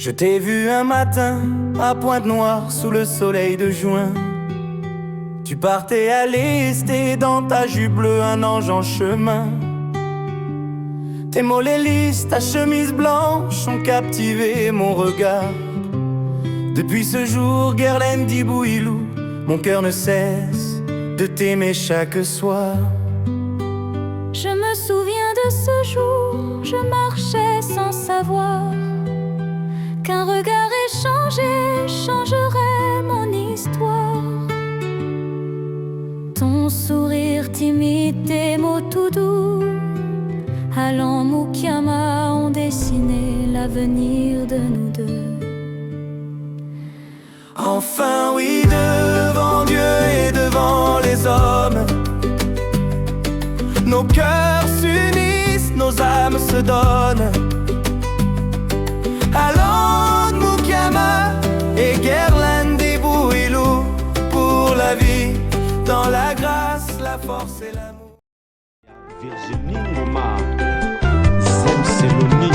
Je t'ai vu un matin à Pointe-Noire sous le soleil de juin. Tu partais à l'est et dans ta jupe bleue un ange en chemin. Tes mollets lisses, ta chemise blanche ont captivé mon regard. Depuis ce jour, Guerlaine dit Bouilou, mon cœur ne cesse de t'aimer chaque soir. Je me souviens de ce jour, je marchais sans savoir qu'un regard échangé changerait mon histoire. Ton sourire timide, tes mots tout doux, allant Mukiama ont dessiné l'avenir de nous deux. Enfin oui, devant Dieu et devant les hommes, nos cœurs s'unissent, nos âmes se donnent. Allons Mukiama et Guerlaine des Bouilou, pour la vie, dans la grâce, la force et l'amour. Virginie Ngoma, Zem Seloni.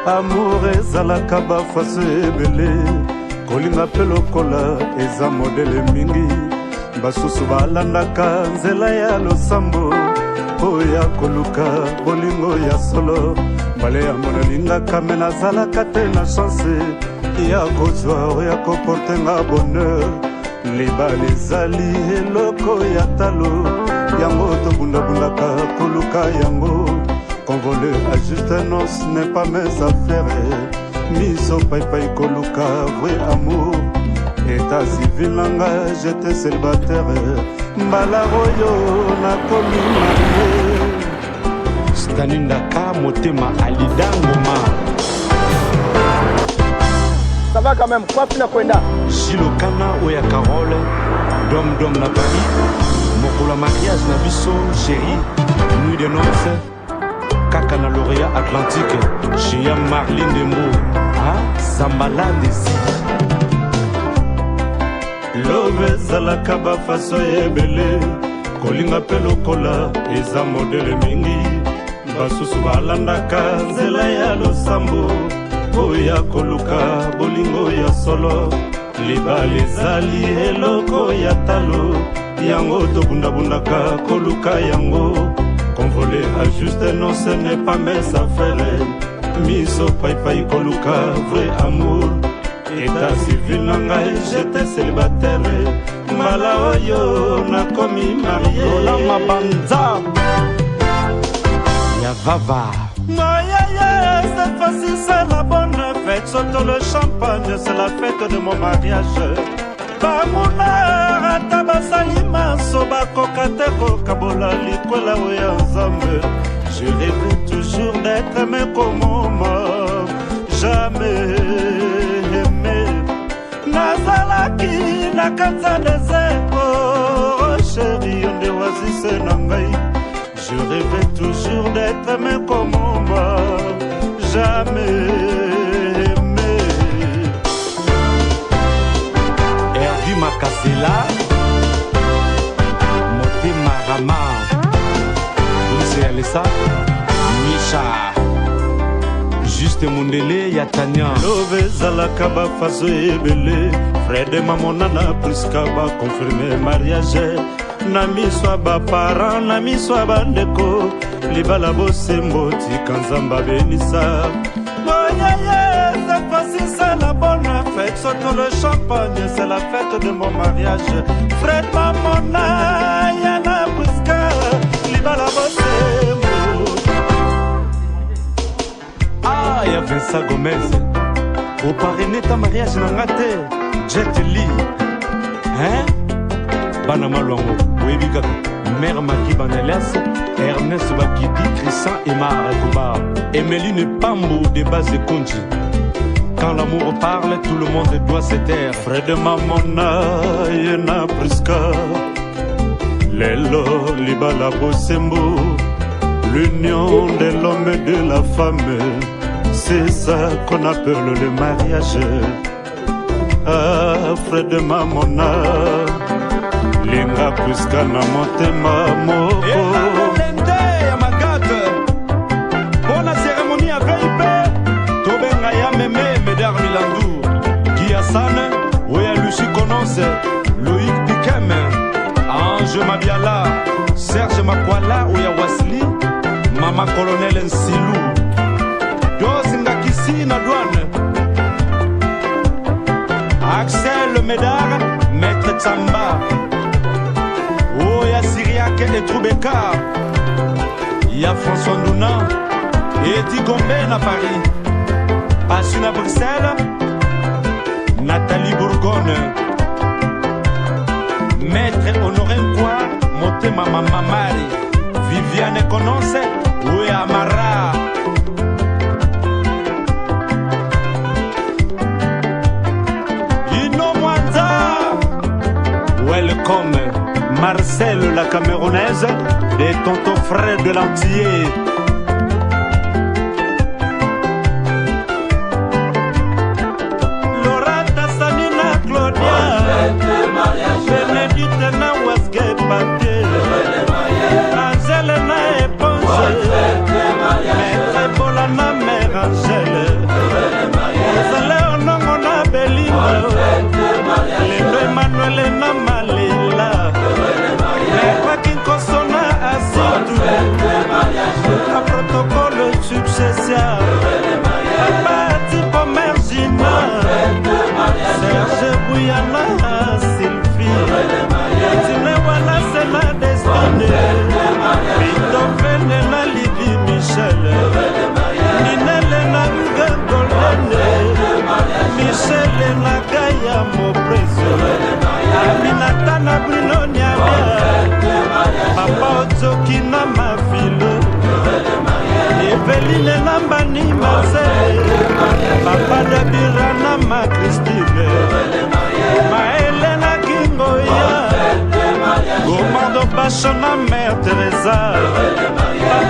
Amour ezalaka bafaso ebele, kolinga mpe lokola eza modele mingi. Basusu balandaka nzela ya losambo, oyo ya koluka bolingo ya solo. Mbale ya mona lingaka me nazalaka te na chance ya kozwa oyo ya koportenga bonheur. Libala ezali eloko ya talo, yango tobundabundaka koluka yango. Convoler à juste un os n'est pas mes affaires. Miso paipai koluka vrai amour. État civil nanga j'étais célibataire. Mbala oyo nakomi marié. Stanindaka motema Alida Ngoma. Ça va quand même, quoi tu n'as kwenda? Gilokana Oya Carole, Dom na Paris. Mokola mariage na biso chérie. Nuit de noces. Kaka na lauréat Atlantique. Chez Marlene Dembo. Ah, Zambala Desi. Love ezalaka bafaso ebele, kolinga mpe lokola eza modele mingi. Basusu balandaka nzela ya losambo, oyo ya koluka bolingo ya solo. Libala ezali eloko ya talo, yango tobundabundaka koluka yango. Convoler à juste non, ce n'est pas mes affaires. Miso paipai koluka vrai amour. État civil nangai j'étais célibataire. Mbala oyo nakomi marié. Lola Mabanza Yavava. Cette fois-ci c'est la bonne fête. Surtout le champagne, c'est la fête de mon mariage. Bamuna atabasalima soba kokateko kabola likola oya nzambe. Je rêve toujours d'être aimé comme maman. Jamais aimé. Nazalaki na kanza des échos. Chérie, on déoisisse nangai. Je rêvais toujours d'être aimé comme maman. Jamais aimé. Herdi Makasela Motema Rama Luce Alessa Misha Juste Mundele Yatania. Love ezalaka bafaso ebele, Fred mamonana priska ba confirmer mariage. Na miso ya baparent, na miso ya bandeko, libala bosembo tika nzamba benisa. Boyaye, cette fois-ci c'est la bonne fête. Surtout le champagne, c'est la fête de mon mariage. Fred mamona yana priska, libala bosembo. Ah, y'a Vincent Gomez. Au parrainé ta mariage n'a raté. Jet Li. Hein? Banama Longo. Ouébika. Mère Maki Banelias. Ernest Bakidi. Christian Emar Kouba. Emeline Pambo de base de Konji. Quand l'amour parle, tout le monde doit se taire. Fred mamona yena priska. Lelo libala bosembo. L'union de l'homme et de la femme, c'est ça qu'on appelle le mariage. Ah, Fred mamona, linga priska na motema moko. Pour la cérémonie à VIP, Tobenga ya meme. Alassane, Oya Lucie Kononce, Loïc Pikem, Ange Mabiala, Serge Makwala, Oya Wasli, Mama Colonel Nsilou, Dozinga Kissi Nadouane, Axel Médard, Maître Tsamba, Oya Syriac et Troubeka, Y'a François Nouna, Eddie Gombe à Paris, Passine à Bruxelles, Nathalie Bourgogne, Maître Honoré Nkwa, Motema Mamamari, Viviane Kononce, Oué Amara. Ino Mwanza, welcome, Marcel la Camerounaise, et tonton Fred de l'Antillais. Benedite na waske papier, Angèle na éponge, Maître Bola na mère Angèle, Ozale onongo na Belinda, Lendo Emmanuel na Malila, Maître Kinkoso na Asidou, a protocole succession, Papa Tipo Mergina, Serge Bouyana Sylvie, Tinewana c'est la destinée, Beethoven na Lydie Michel, Ninele na Ngengolene, Michel na Gaïa Moprezo, Aminata na Bruno Niabia, Papa Otsoki na Mafilo, Eveline na Mbani Marcel, Papa Dabira na Ma Christine, Maëlle na Kingoya, Gomando Bacho na Mère Teresa,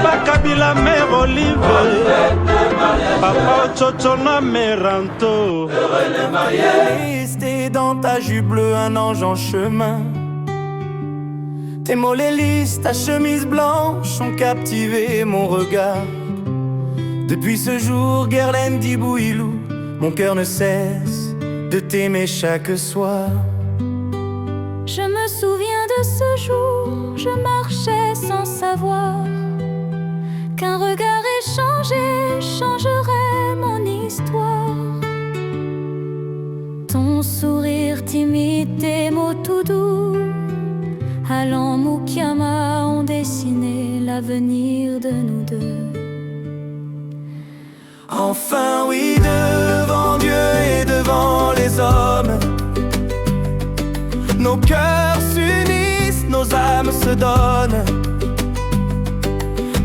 Papa Kabila Mère Olive, Papa Ochocho na Mère Anto. Resté dans ta jupe bleue, un ange en chemin. Tes mollets lisses, ta chemise blanche ont captivé mon regard. Depuis ce jour, Guerlaine dit Bouilou, mon cœur ne cesse de t'aimer chaque soir. Je me souviens de ce jour, je marchais sans savoir qu'un regard échangé changerait mon histoire. Ton sourire timide, tes mots tout doux, allant Mukiama ont dessiné l'avenir de nous deux. Enfin oui, devant Dieu et devant les hommes, nos cœurs s'unissent, nos âmes se donnent.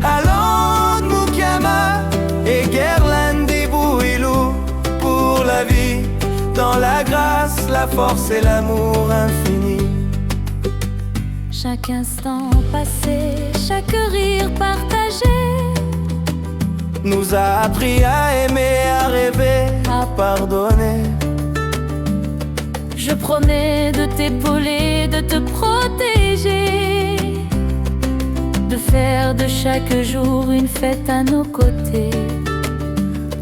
Allons Mukiama et Guerlaine des Bouilou, pour la vie, dans la grâce, la force et l'amour infini. Chaque instant passé, chaque rire partagé nous a appris à aimer, à rêver, à pardonner. Je promets de t'épauler, de te protéger, de faire de chaque jour une fête à nos côtés.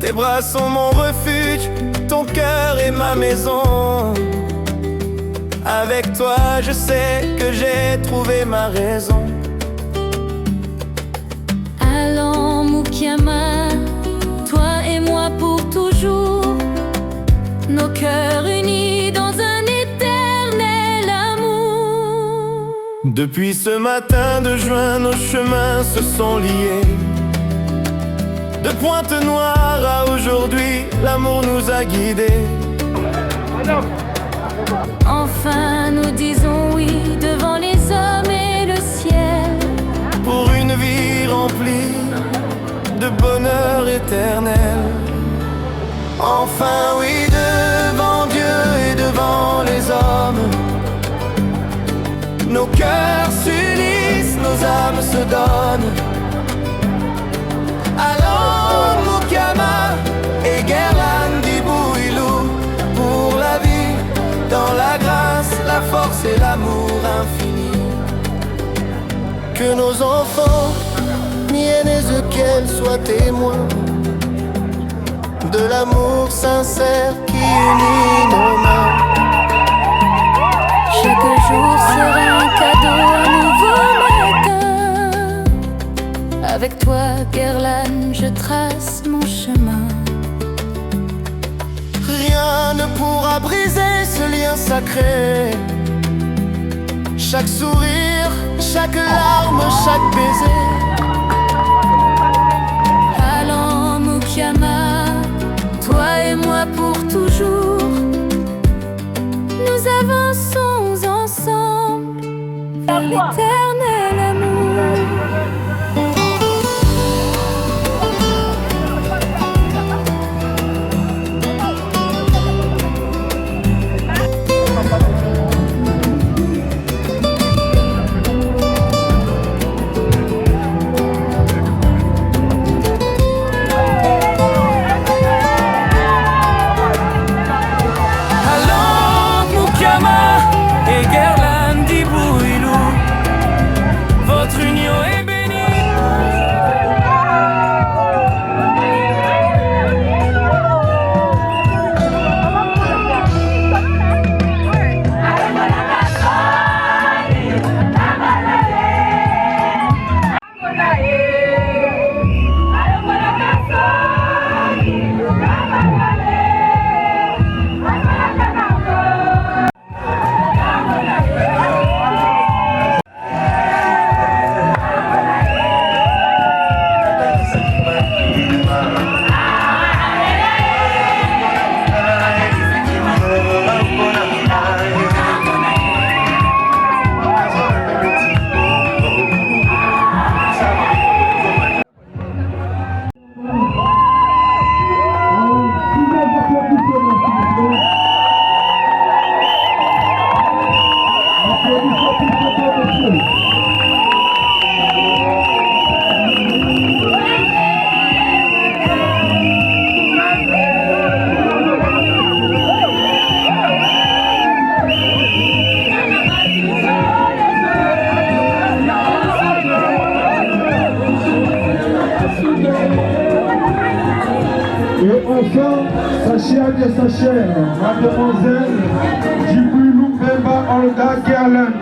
Tes bras sont mon refuge, ton cœur est ma maison. Avec toi je sais que j'ai trouvé ma raison. Allons Mukiama, toi et moi pour toujours, nos cœurs unis dans un éternel amour. Depuis ce matin de juin, nos chemins se sont liés. De Pointe-Noire à aujourd'hui, l'amour nous a guidés. Enfin nous disons oui devant les hommes et le ciel, pour une vie remplie de bonheur éternel. Enfin oui, devant Dieu et devant les hommes, nos cœurs s'unissent, nos âmes se donnent. Allons Mukiama et Guerlaine dit Bouilou, pour la vie, dans la grâce, la force et l'amour infini. Que nos enfants, Nien et Ezekiel soient témoins de l'amour sincère qui unit nos mains. Chaque jour sera un cadeau, un nouveau matin. Avec toi, Guerlain, je trace mon chemin. Rien ne pourra briser ce lien sacré. Chaque sourire, chaque larme, chaque baiser. Allant Mukiama, toi et moi pour toujours. Nous avançons ensemble vers l'éternel amour. Et Guerlain d'Ibouilou, votre union est bénie. Et enfin, Sachia de Sachère, mademoiselle Djibril Bemba Olga Guerlain.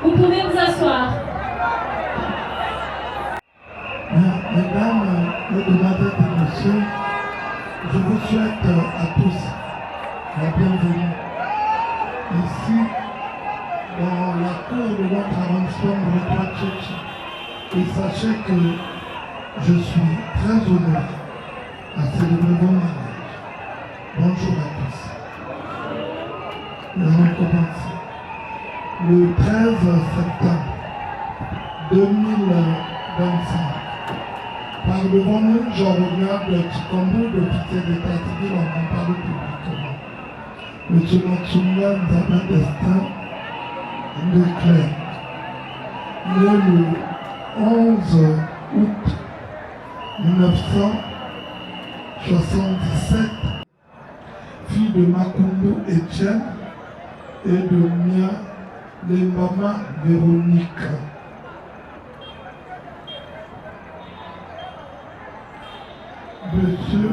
Vous pouvez vous asseoir. Mesdames, mesdemoiselles et messieurs, je vous souhaite à tous la bienvenue ici dans la cour de notre arrondissement de l'Étoile Tchétche. Et sachez que je suis très honoré à célébrer vos mariages. Bonjour à tous. Nous allons commencer. Le 13 septembre 2025, par devant nous, Jean-Romuald Tchikombo, l'officier d'état civil, en parle publiquement. Monsieur Matsunga Nzaba Destin Leclerc, né le 11 août 1977, fille de Makumbo Etienne et de Mia Lembama Véronique. Monsieur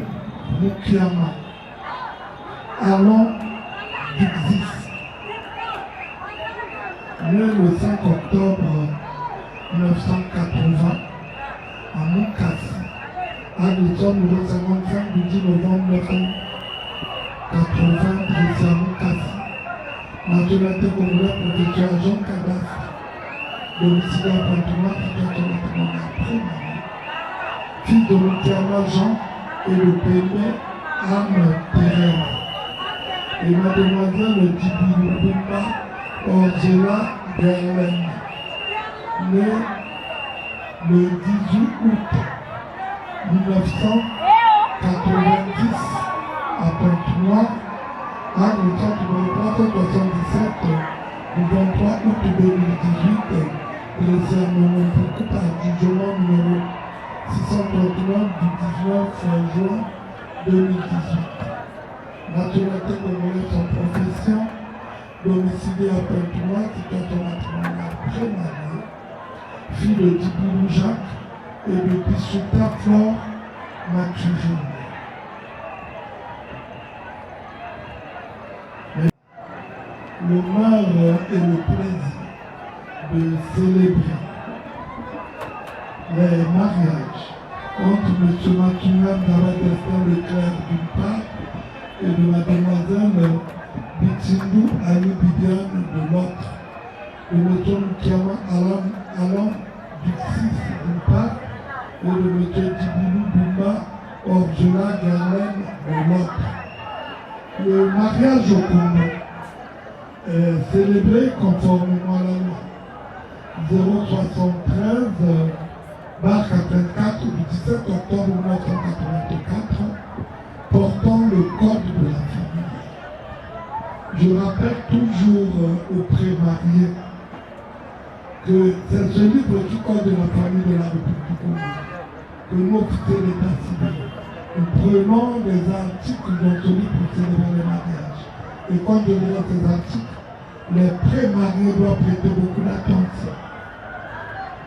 Mukiama, Alain Duxis, né le 5 octobre 1980 à Moukassi, à l'édition numéro 55 du 10 novembre 1980, dressé à Moukassi. Nationalité congolaise, professeur Jean Cadastre, domicile à Pointe-Noire, situation après fils de Moutiama Jean et le pépé Anne Thérèse. Et mademoiselle Dibouloumba Orgela Gerlaine, née le 18 août 1990 à Pointe-Noire, à l'état numéro 377 du 23 août 2018, dressé à Monompoku par jugement numéro 639 du 19 juin 2018. Nationalité congolaise sans profession, domicilié à Pointe-Noire, situation matrimoniale pré-mariée, fille de Diboulou Jacques et de Bissuta Flore Mathurin. Le malheur et le plaisir de célébrer les mariages entre M. Mathurin Nzaba Destin Leclerc d'une part et de mademoiselle Bitsindu Ali Bibiane de l'autre, de M. Mukiama Alain Duxis d'une part et de M. Djiboulou Bumba Orgela Gerlaine de l'autre. Le mariage au Congo est célébré conformément à la loi 073/84 du 17 octobre 1984 portant le code de la famille. Je rappelle toujours aux pré-mariés que c'est ce livre du code de la famille de la République du Congo que nous, officiers d'état civil, nous prenons des articles dans ce livre pour célébrer les mariages. Et quand je lis ces articles, les pré-mariés doivent prêter beaucoup d'attention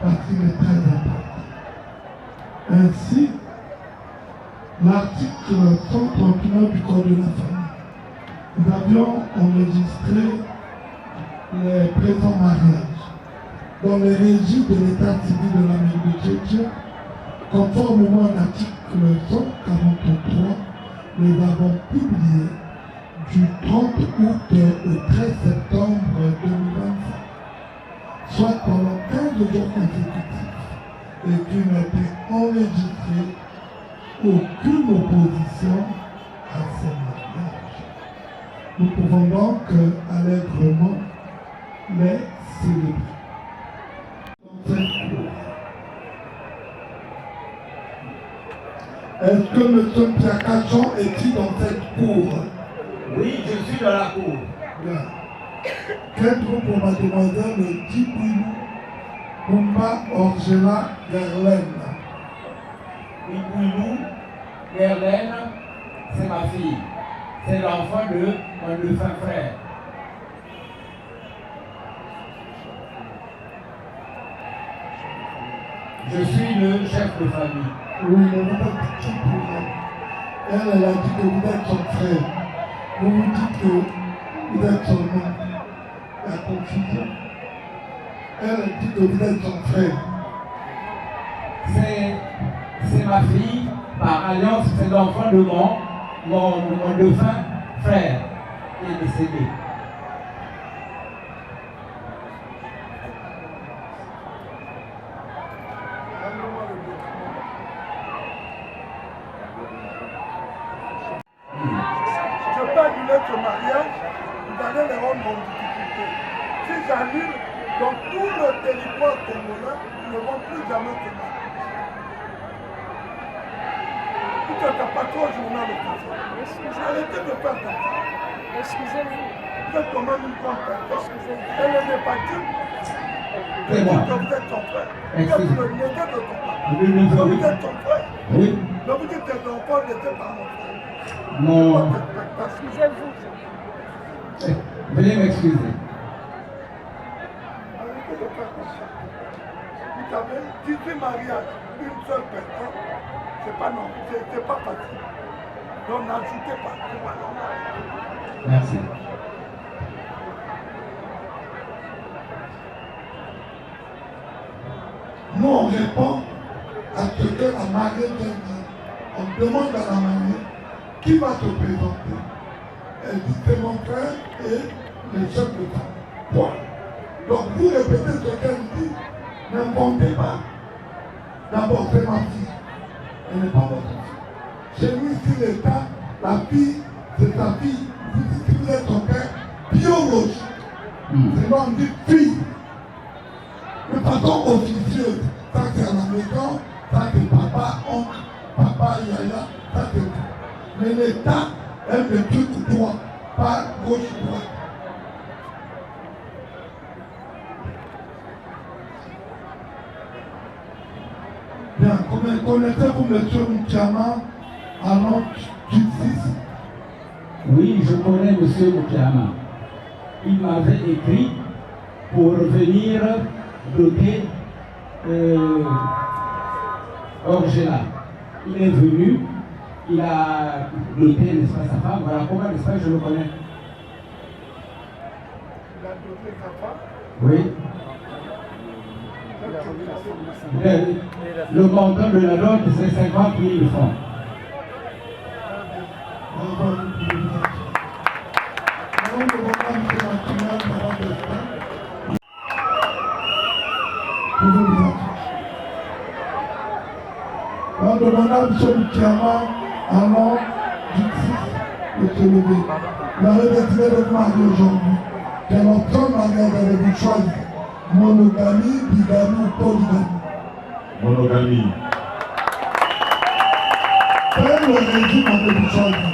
parce qu'il est très important. Ainsi, l'article 139 du Code de la famille, nous avions enregistré les présents mariages dans les régimes de l'état civil de l'Amérique du Tchétché, conformément à l'article 143, nous avons publié du 30 août au 13 septembre 2025, soit pendant 15 jours consécutifs, et qu'il n'a été enregistré aucune opposition à ces mariages. Nous pouvons donc allègrement les célébrer. Dans cette cour, est-ce que M. Piakachan est-il dans cette cour? Oui, je suis dans la cour. Bien. Qu'êtes-vous pour mademoiselle Djiboulou Bumba Orgela Gerlaine? Djiboulou Gerlaine, c'est ma fille. C'est l'enfant de mon défunt frère. Je suis le chef de famille. Oui, mais vous êtes qui pour elle? Elle a dit que vous êtes son frère. Vous vous dites que vous êtes son nom. La confusion. Elle dit que vous êtes son frère. C'est ma fille, par alliance, c'est l'enfant de mon défunt frère qui est décédé. annulez ce mariage, vous allez les rendre en difficulté. Si j'annule, dans tout le territoire congolais, ils ne vont plus jamais se marier. Tu n'as pas trop au journal officiel. Arrêtez de faire comme ça. Excusez-vous. Vous êtes quand même une grande personne. Elle n'est pas Dieu. C'est moi. Vous êtes son frère. Vous êtes le neveu de ton père. Vous êtes son frère. Oui. Donc vous dites que tes enfants n'étaient pas mon frère. Non. Excusez-vous. Veuillez m'excuser. Arrêtez de faire comme ça. Vous savez, 18 mariages, une seule personne, c'est pas non, c'est pas facile. Donc n'ajoutez pas, c'est pas normal. Merci. Nous, on répond à ce que la mariée vient dire. On demande à la mariée qui va se présenter. Elle dit c'est mon frère et le chef de femme. Point. Donc vous répétez ce qu'elle dit. N'inventez pas. D'abord, c'est ma fille. Elle n'est pas votre fille. Chez nous, ici, l'État, la fille, c'est ta fille. Vous dites que vous êtes son père biologique. Sinon, on dit fille. De façon officieuse, ça c'est à la maison, ça c'est papa, oncle, papa, yaya, ça c'est tout. Mais l'État aime le truc droit, pas gauche-droite. Bien, connaissez-vous M. Moukiama à l'an justice? Oui, je connais M. Moukiama. Il m'avait écrit pour venir doter Orgela. Il est venu, il a doté, n'est-ce pas, sa femme. Voilà comment, n'est-ce pas, je le connais. Il a doté sa femme? Oui. Le montant de la dot, c'est 50 000 francs. On demande à M. Moukiama, avant du 6 de se lever. Vous avez décidé de marier aujourd'hui. Quel autre mariage avez-vous choisi? Monogamie, bigamie ou polygamie? Monogamie. Quel régime avez-vous choisi?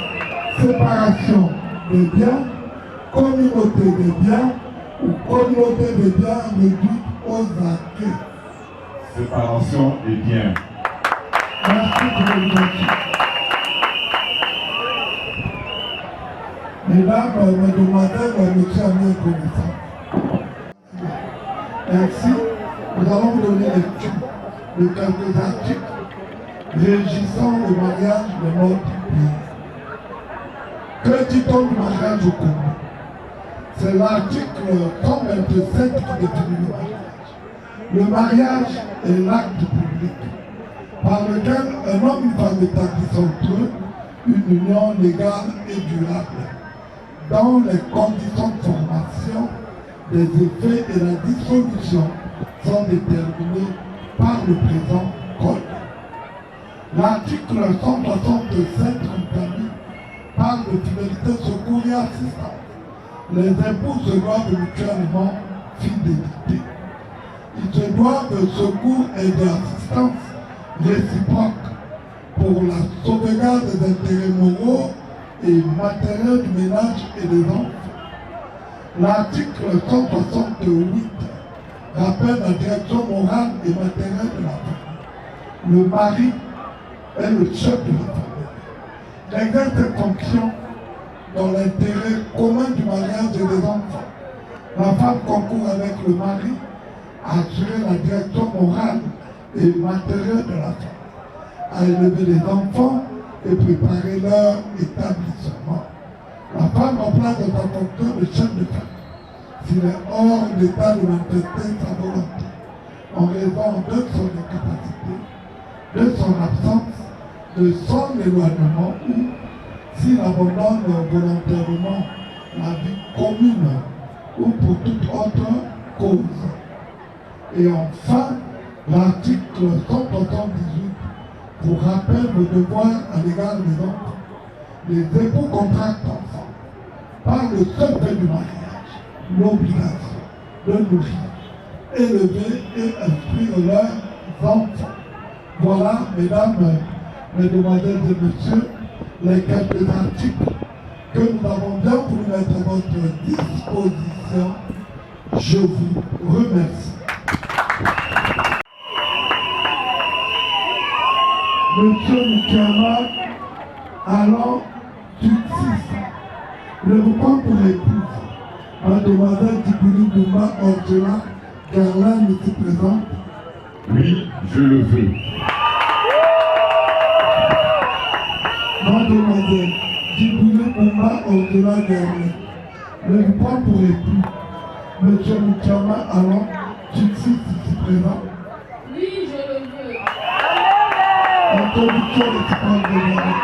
Séparation des biens, communauté des biens ou communauté des biens réduite aux acquis? Séparation des biens. Merci pour l'ouverture. Mesdames, mesdemoiselles, messieurs, amis et connaissances. Ainsi, nous allons vous donner lecture de quelques articles régissant le mariage de notre pays. Que dit-on du mariage au Congo? C'est l'article 127 qui définit le mariage. Le mariage est l'acte public par lequel un homme et une femme établissent entre eux une union légale et durable dans les conditions de formation, des effets et la dissolution sont déterminés par le présent code. L'article 167 parle de fidélité, secours et assistance. Les époux se doivent mutuellement fidélité. Ils se doivent de secours et d'assistance réciproque pour la sauvegarde des intérêts moraux et matériels du ménage et des enfants. L'article 168 rappelle la direction morale et matérielle de la famille. Le mari est le chef de la famille. Il exerce ses fonctions dans l'intérêt commun du mariage et des enfants. La femme concourt avec le mari à assurer la direction morale et matérielle de la femme, à élever les enfants et préparer leur établissement. La femme remplace sa fonction de chef de famille s'il est hors d'état de manifester sa volonté en raison de son incapacité, de son absence, de son éloignement ou s'il abandonne volontairement la vie commune ou pour toute autre cause. Et enfin, l'article 178 pour rappel le devoir à l'égard des enfants. Les époux contractent ensemble par le seul fait du mariage, l'obligation de nourrir, élever et instruire leurs enfants. Voilà, mesdames, mesdemoiselles et messieurs, les quelques articles que nous avons bien voulu mettre à votre disposition. Je vous remercie. Monsieur Mukiama, allant du 6, le repas pour l'épouse, mademoiselle Djibouli Boumba Ortela, Garland ici présente. Oui, je le veux. Mademoiselle Djibouli Boumba Ortela, Garland, le repas pour l'épouse, monsieur Mukiama, allant du 6 ici présent. Oui, je le veux. Introduction des titres de l'année.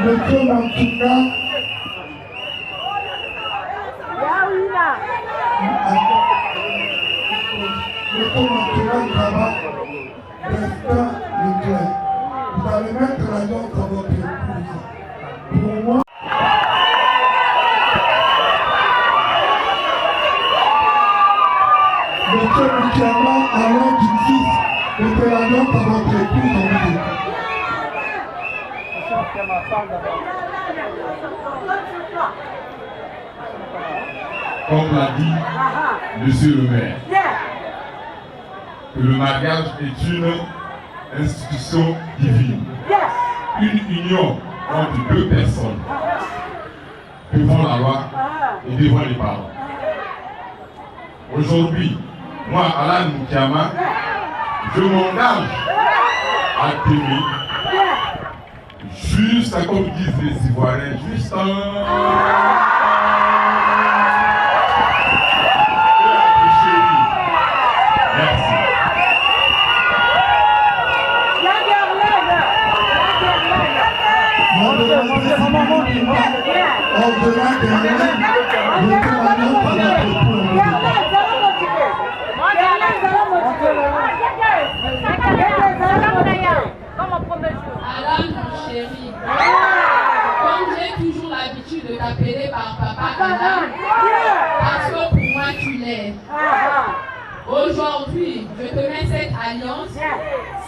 Monsieur Mantuka, Monsieur Mantuka Graba, Destin Leclerc. Vous allez mettre l'alliance à votre épouse. Pour moi, Monsieur Mukiama, allant du 6, mettez l'alliance à votre épouse en vous. Comme l'a dit Monsieur le maire, que le mariage est une institution divine, une union entre deux personnes devant la loi et devant les parents. Aujourd'hui, moi, Alan Mukiama, je m'engage à t'aimer, juste comme disent les Ivoiriens, juste Merci. Alan, mon chéri, comme j'ai toujours l'habitude de t'appeler par papa Alan, parce que pour moi tu l'es. Aujourd'hui, je te mets cette alliance,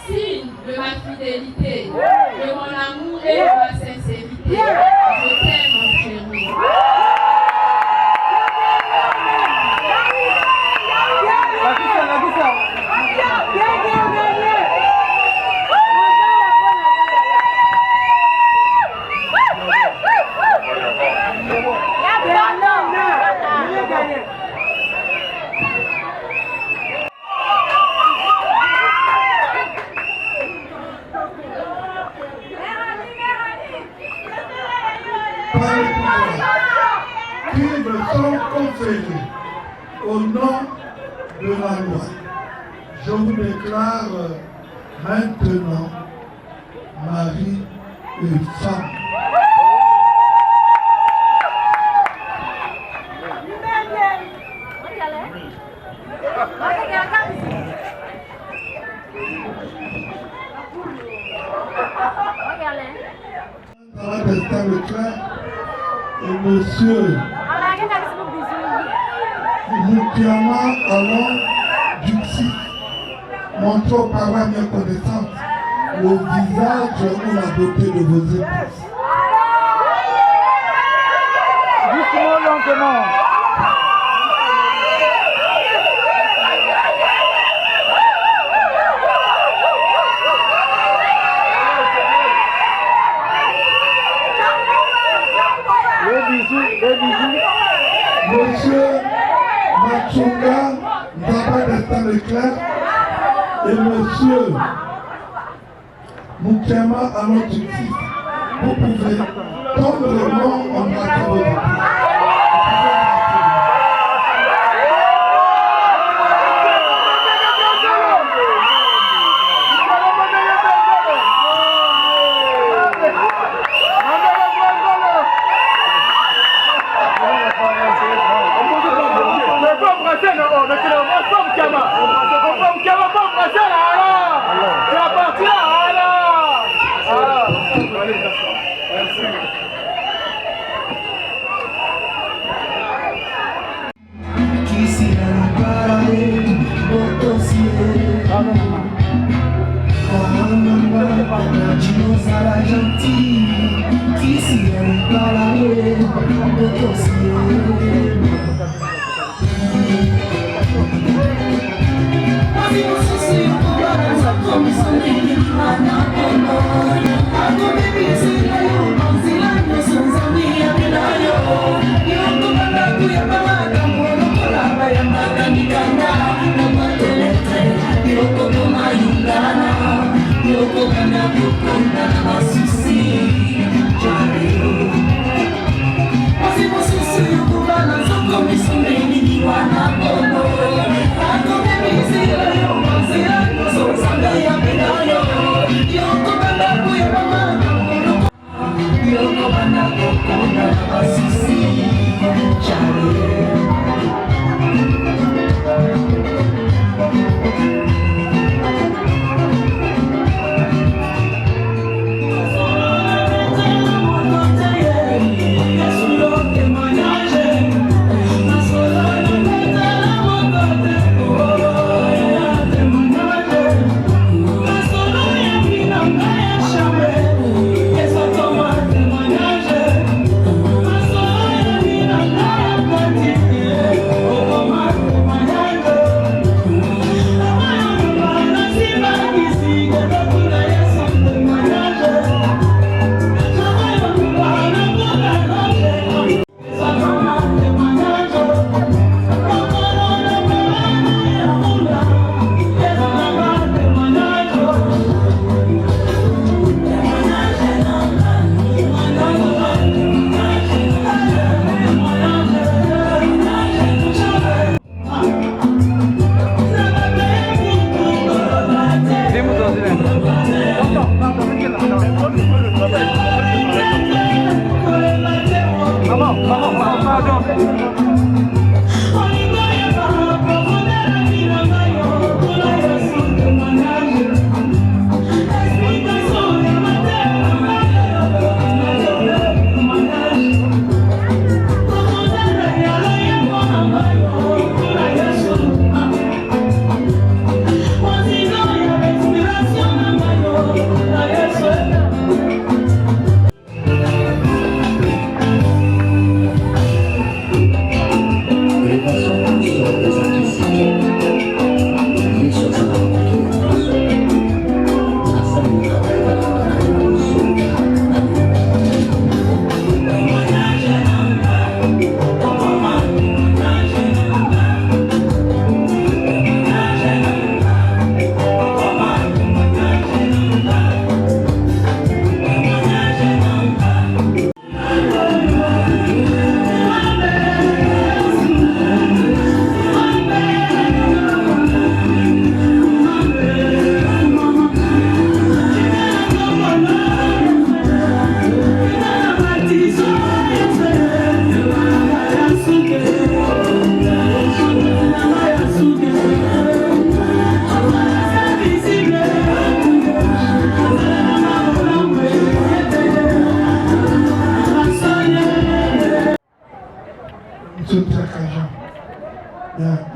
signe de ma fidélité, de mon amour et de ma sincérité. Je t'aime, mon chéri. Qui me sont conférés au nom de la loi. Je vous déclare maintenant mari et femme. Destin Leclerc et monsieur Mukiama allant du 6 montrant par la bien connaissance le visage ou la beauté de vos épouses. Doucement, lentement. Monsieur Matsunga Ndaba Destin Leclerc et monsieur Mukiama allant du 6. Vous pouvez tendrement embrasser vos épouses.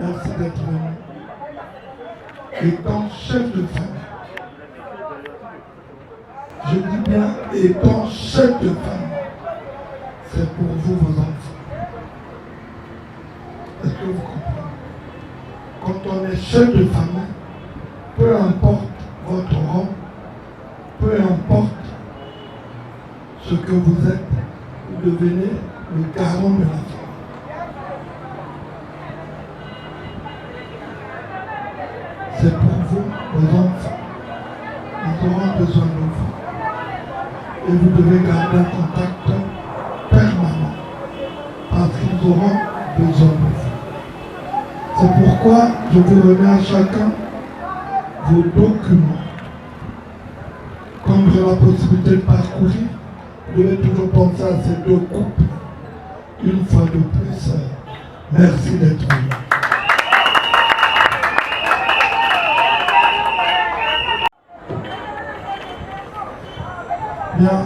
Merci d'être venu. Étant chef de famille, je dis bien étant chef de famille, c'est pour vous vos enfants. Est-ce que vous comprenez? Quand on est chef de famille, peu importe votre rang, peu importe ce que vous êtes, vous devenez le garant de la famille. C'est pour vous, vos enfants. Ils auront besoin de vous. Et vous devez garder un contact permanent. Parce qu'ils auront besoin de vous. C'est pourquoi je vous remets à chacun vos documents. Comme j'ai la possibilité de parcourir, vous devez toujours penser à ces deux couples. Une fois de plus, merci d'être là. Bien,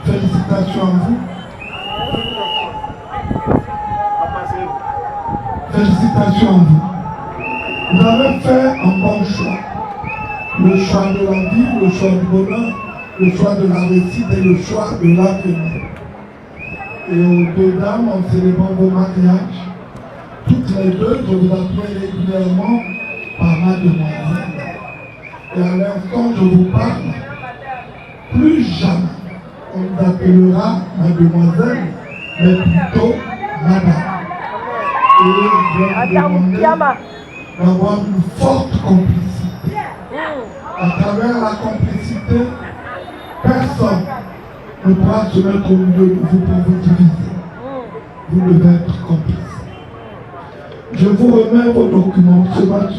félicitations à vous. Félicitations à vous. Vous avez fait un bon choix. Le choix de la vie, le choix du bonheur, le choix de la réussite et le choix de l'avenir. et aux deux dames en célébrant vos mariages. Toutes les deux, je vous appelle régulièrement par mademoiselle. Et à l'instant je vous parle, plus jamais on vous appellera mademoiselle, mais plutôt madame. Et je vais vous demander d'avoir une forte complicité. À travers la complicité, personne ne pourra se mettre au milieu de vous pour vous diviser. Vous devez être complice. Je vous remets vos documents ce matin.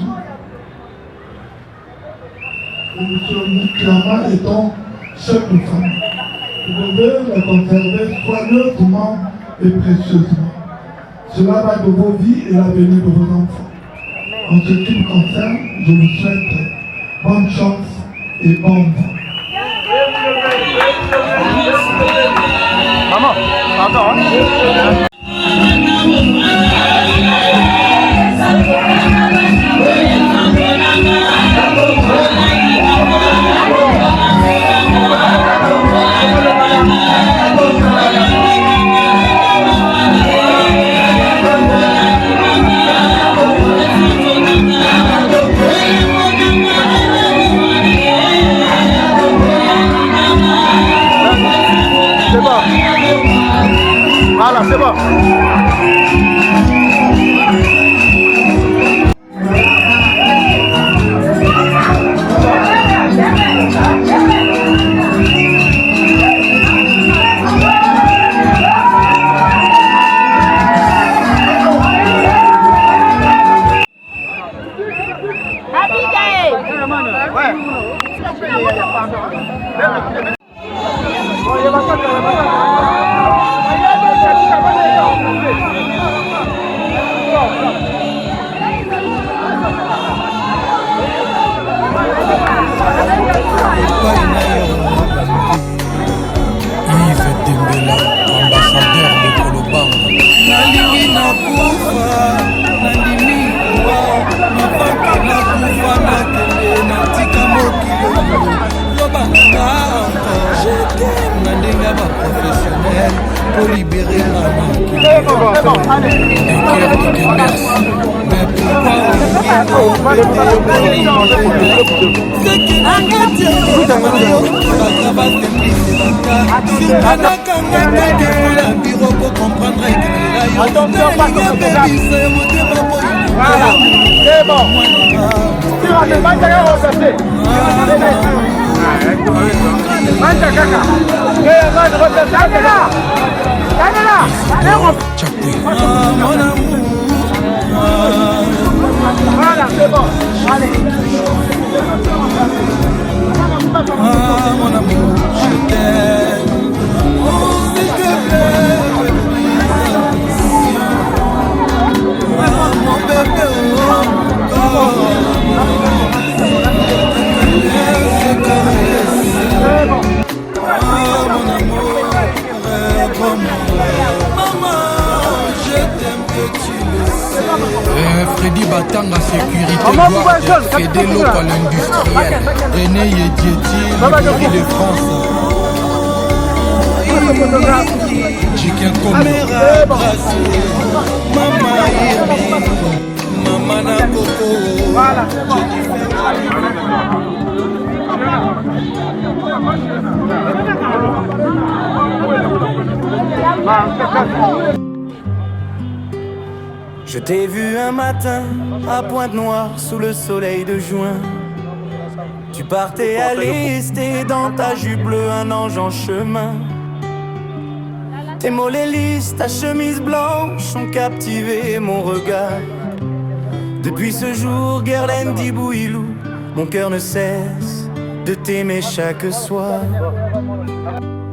M. Moukama étant chef de famille, vous devez les conserver soigneusement et précieusement. Cela va de vos vies et l'avenir de vos enfants. En ce qui me concerne, je vous souhaite bonne chance et bon vent. Maman, attends. C'est bon. Voilà, c'est bon. Pour libérer la main qui est merci. Mais pourquoi Voilà, c'est bon. Allez. Mon amour, je t'aime. Oh, s'il te plaît, mon bébé, mon amour, maman, je t'aime que tu le sais. Freddy Batanga sécurité gloire, Fedelo à l'industriel, René Yedieti, le prix de France. J'ai qu'un caméra brassé, maman Yemi, maman Nakoko. Voilà, Je t'ai vu un matin à Pointe-Noire sous le soleil de juin. Tu partais à l'est et dans ta jupe bleue un ange en chemin. Tes mollets lisses, ta chemise blanche ont captivé mon regard. Depuis ce jour, Guerlaine dit Bouilou, mon cœur ne cesse de t'aimer chaque soir.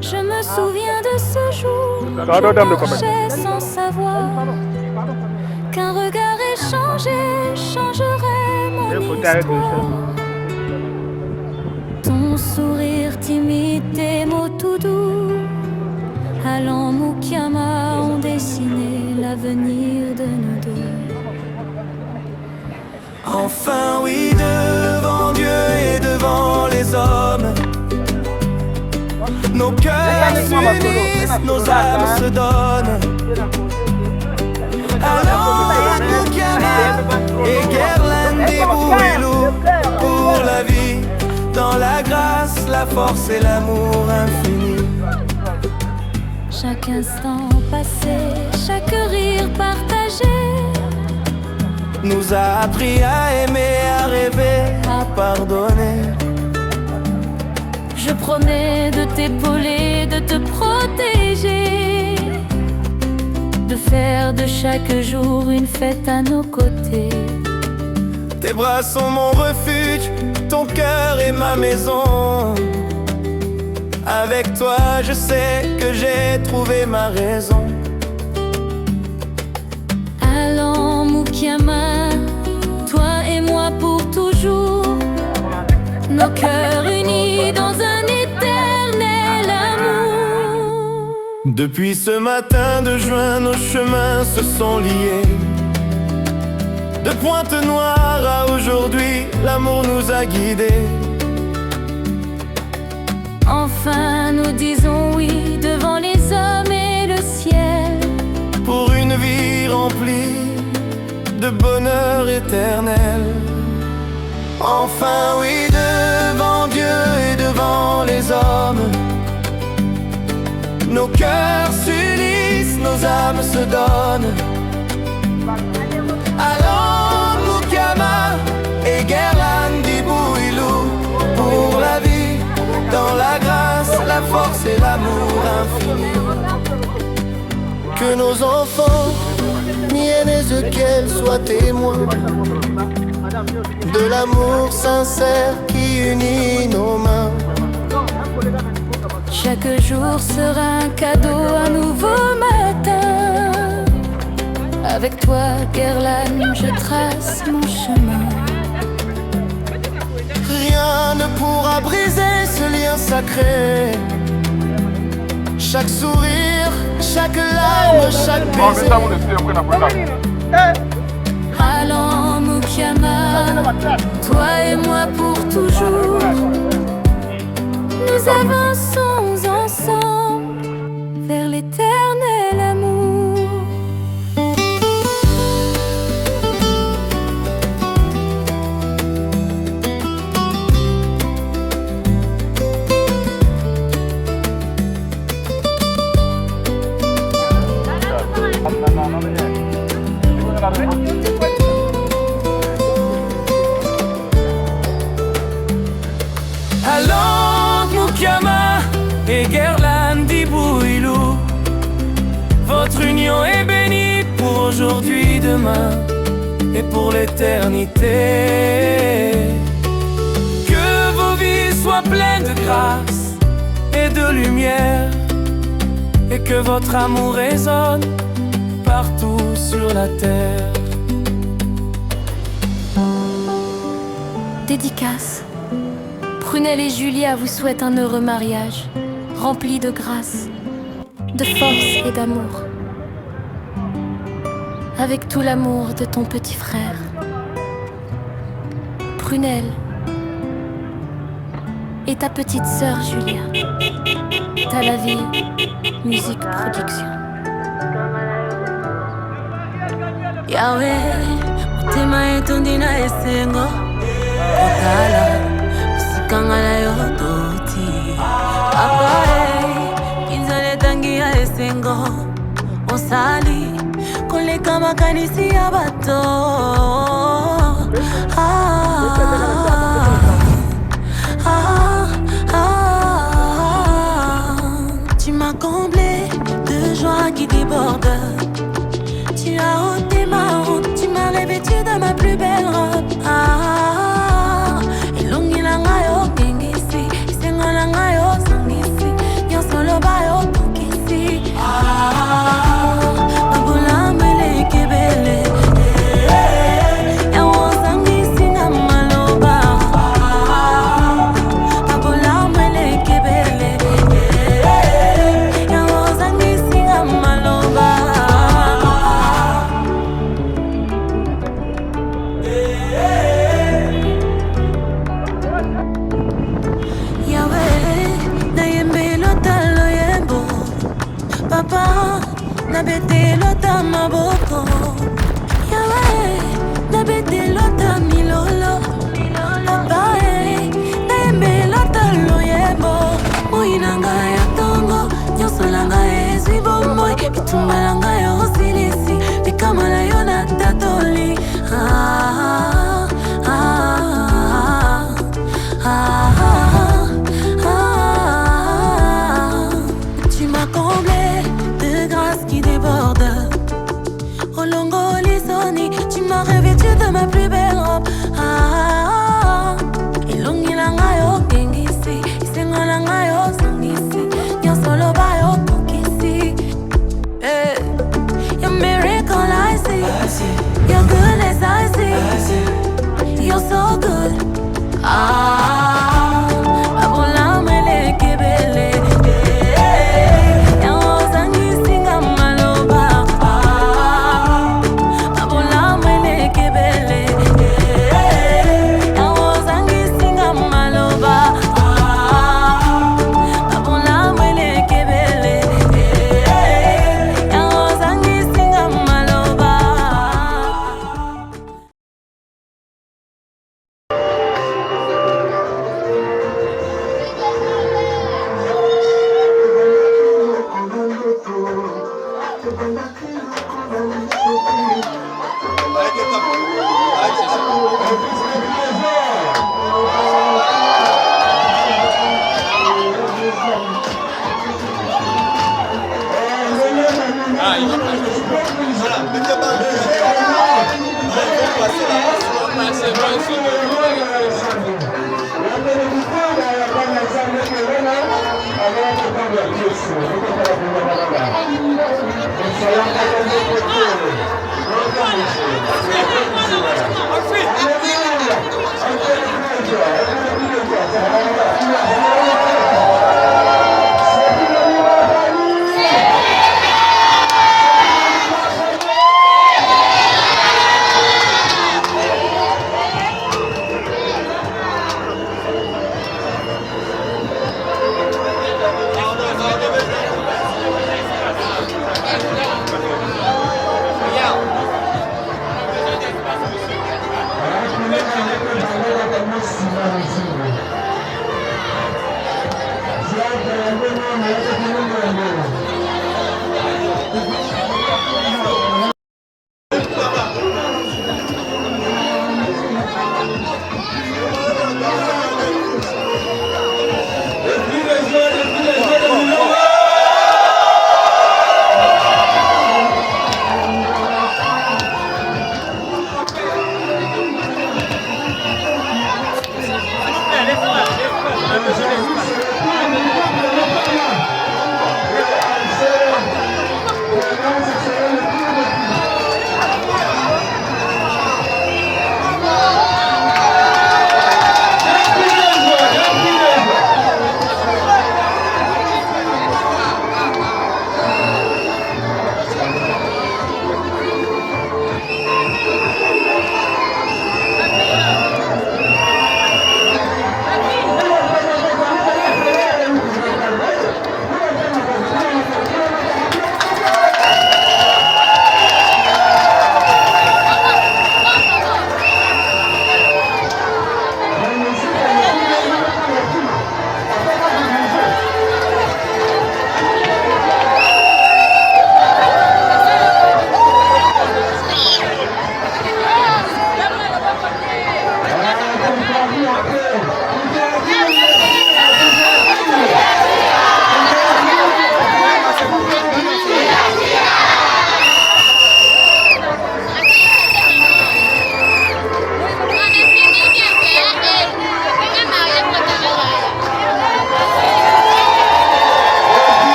Je me souviens de ce jour, je marchais sans savoir qu'un regard échangé changerait mon histoire. Ton sourire timide, tes mots tout doux, allant Mukiama ont dessiné l'avenir de nous deux. Enfin oui, devant Dieu et devant les hommes, nos nos cœurs s'unissent, nos âmes se donnent. Allons Mukiama et Guerlain Dibouilou pour la vie, dans la grâce, la force et l'amour infini. Chaque instant passé, chaque rire partagé nous a appris à aimer, à rêver, à pardonner. Je promets de t'épauler, de te protéger, de faire de chaque jour une fête à nos côtés. Tes bras sont mon refuge, ton cœur est ma maison. Avec toi, je sais que j'ai trouvé ma raison. Allons Mukiama, toi et moi pour toujours, nos cœurs unis dans un éternel amour. Depuis ce matin de juin, nos chemins se sont liés. De Pointe-Noire à aujourd'hui, l'amour nous a guidés. Enfin nous disons oui devant les hommes et le ciel, pour une vie remplie de bonheur éternel. Enfin oui, devant Dieu et devant les hommes, nos cœurs s'unissent, nos âmes se donnent. Allons Mukiama et Guerlain Dibouilou pour la vie, dans la grâce, la force et l'amour infini. Que nos enfants, Nien et Ezekiel, soient témoins de l'amour sincère qui unit nos mains. Chaque jour sera un cadeau, un nouveau matin. Avec toi, Guerlain, je trace mon chemin. Rien ne pourra briser ce lien sacré. Chaque sourire, chaque larme, chaque baiser. Allons Mukiama, toi et moi pour toujours. Nous avançons ensemble vers l'éternel amour. Allons Mukiama et Guerlain Dibouilou, votre union est bénie pour aujourd'hui, demain et pour l'éternité. Que vos vies soient pleines de grâce et de lumière, et que votre amour résonne partout sur la terre. Dédicace. Prunelle et Julia vous souhaitent un heureux mariage, rempli de grâce, de force et d'amour. Avec tout l'amour de ton petit frère. Prunelle et ta petite sœur Julia. T'as la vie, musique, production. Yahweh, motema etondi na esengo otala bisikanga na yo toti apare kinzale tangi ya esengo osali koleka makanisi ya bato. Tu m'as comblé de joie qui déborde. Tu as ôté ma honte, tu m'as revêtu de ma plus belle robe. Elongi na ngai yo kengisi, isengo na ngai yo sangisi, nyonso loba yo tokisi. Mabula mele kebele, yawo sangisi na maloba. Mabula mele kebele, yawo sangisi na maloba. de ma plus belle robe. Ilungi langa yo kengisi, isenga langa yo sangisi, nyonso loba yo tokisi. Your miracle I see, your goodness I see, you're so good. Babula mele kebele, yanozangi singa maloba. Babula mele kebele, yanozangi singa maloba. Babula mele kebele, yanozangi singa maloba.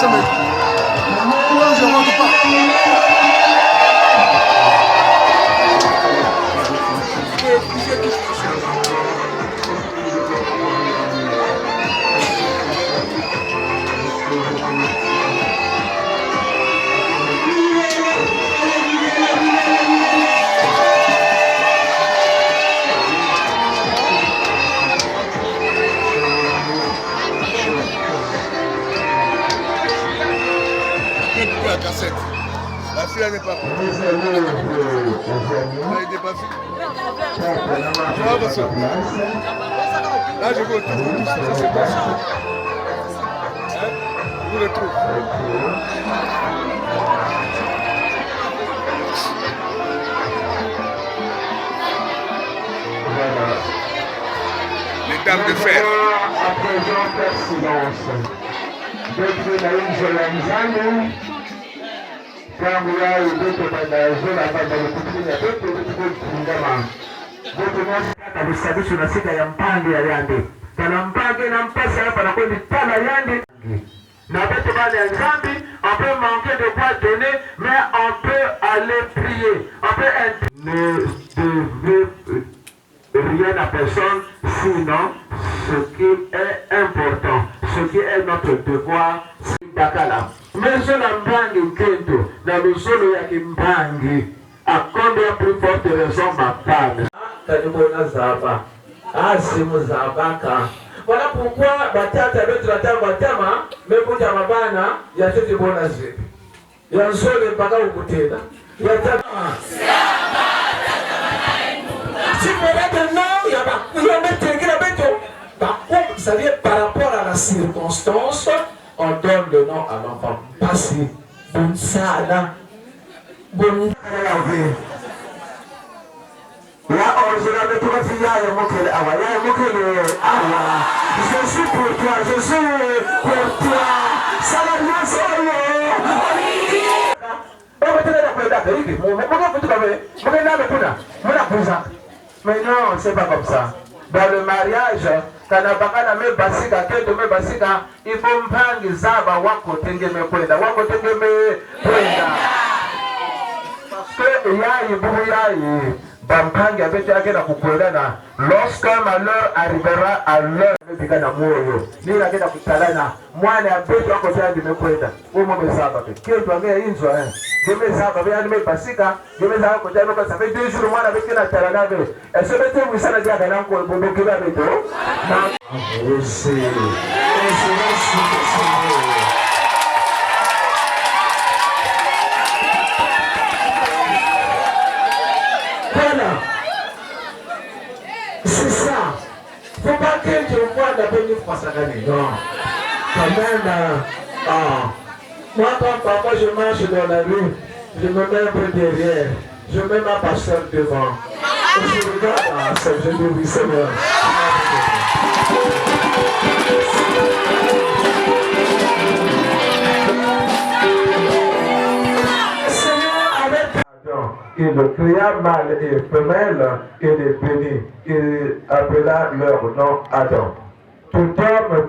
je rentre pas. La cassette. La fille n'est pas prise. Elle n'était pas fille. Là, je veux tout. Ça, c'est pas ça. Vous le trouvez. Les dames de fer. À présent, faire silence. Depuis la ligne de l'Anzano, Kambula et d'autres bandages, la bande de l'Écoutine, et d'autres Kundama. D'autres mots, à vous savoir sur la site de Yampangi à Yandi. Talampangi n'a pas ça, par la cause du Talayandi. N'avez pas les Zambi, on peut manquer de quoi donner, mais on peut aller prier. On peut être. Ne devez rien à personne, sinon ce qui est important, ce qui est notre devoir, c'est Dakala. Mais je l'embangue Kento, dans le sol ya Kimbangi, à combien plus forte raison ma femme. Voilà pourquoi Batata veut traiter Batama, mais pour Jamabana, il y a tout de bon azé. Il y a un sol de baga au côté. Il y a si vous mettez non, il y a par contre, vous savez, par rapport à la circonstance, on donne le nom à l'enfant. Passé, bon sala, bon là, on se l'a mis tout le temps, je suis pour toi, je suis pour toi. Ça va bien, ça va. Mais non, c'est pas comme ça. Dans le mariage, il faut mpangi zaba wako tengeme kwenda. Wako tengeme kwenda. Parce que yayi bubu yayi bampangi abete yake na kukwendana. Lorsqu'un malheur arrivera à l'heure de na moyo. Ni yake na kutalana. Mwana abete wako tengeme kwenda. Umo mesaba ke. Ketu ame inzo Deme zaba be anime basika. Deme zaba ko tengeme ça fait 2 jours mwana abete na talana be. Et ce bete wisana dia kana ko bobo kiba beto. Voilà. C'est ça. Faut pas que je vois la bonne fois ça gagne. Non. Quand même, moi quand papa je marche dans la rue, je me mets un peu derrière. Je mets ma pasteur devant. Et je regarde ça, je dis oui Seigneur. Il cria mâle et femelle, il les bénit, il appela leur nom Adam. Tout homme,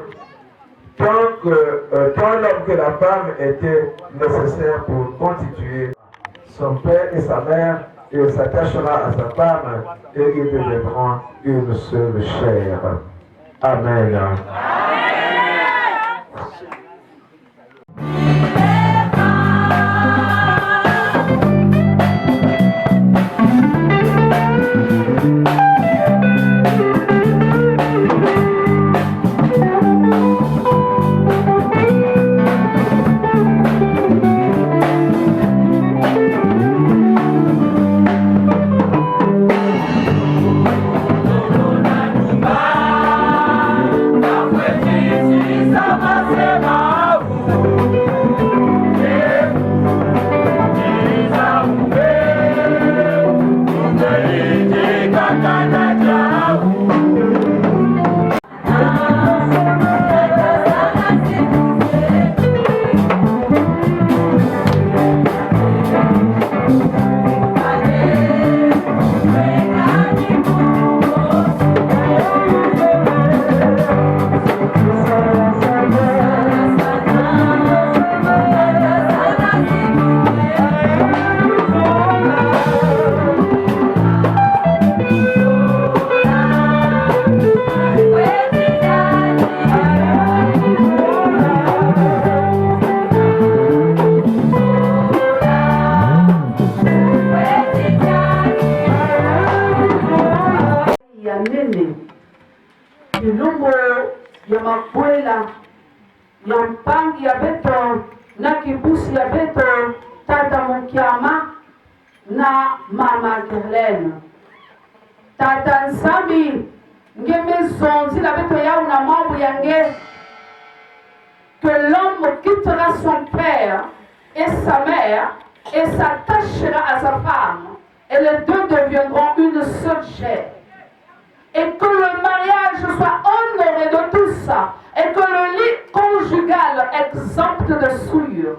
tant l'homme que la femme était nécessaire pour constituer son père et sa mère, il s'attachera à sa femme et ils deviendront une seule chair. Amen. Well, nene bilumbu ya makwela ya mpangi ya beto na kibusi ya beto tata Mukiama na mama Gerlaine tata Nsambi ngeme zonzi la beto yao na mambo yange que l'homme quittera son père et sa mère et s'attachera à sa femme et les deux deviendront une seule chair. Et que le mariage soit honoré de tout ça et que le lit conjugal exempte de souillure.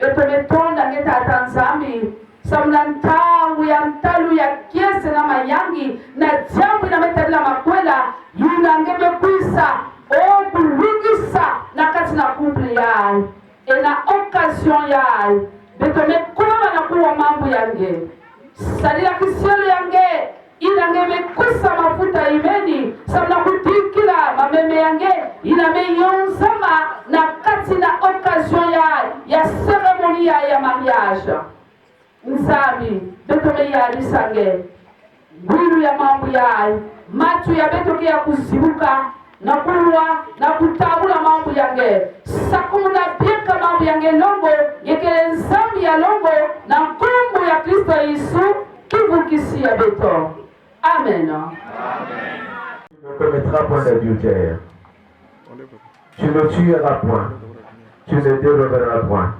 Et que les tons d'Angeta Tanzami, Samlantangu ya mtalu ya kiese na mayangi, na jambu na metadila makwela, yunangebe kuisa, o bulungisa, na kati na couple yai, et na occasion yai, betone kuma na kuwa mambu yange. Sadila kisiolo yange, inangebe kuisa mafuta imeni, samna kutikila mameme yange, iname yonzama na kati na occasion ya cérémonie ya mariage. Nzambi, betome ya lisange, gwilu ya mambu yai, matu ya betoke ya kuzibuka, na kulwa, na kutabula mambu yange, sakuna bieka mambu yange longo, yekele nzambi ya longo, na kumbu ya Kristo Yesu, kivukisi ya beto. Amen. Tu ne commettras point d'adultère. Tu ne tueras point. Tu ne déroberas point.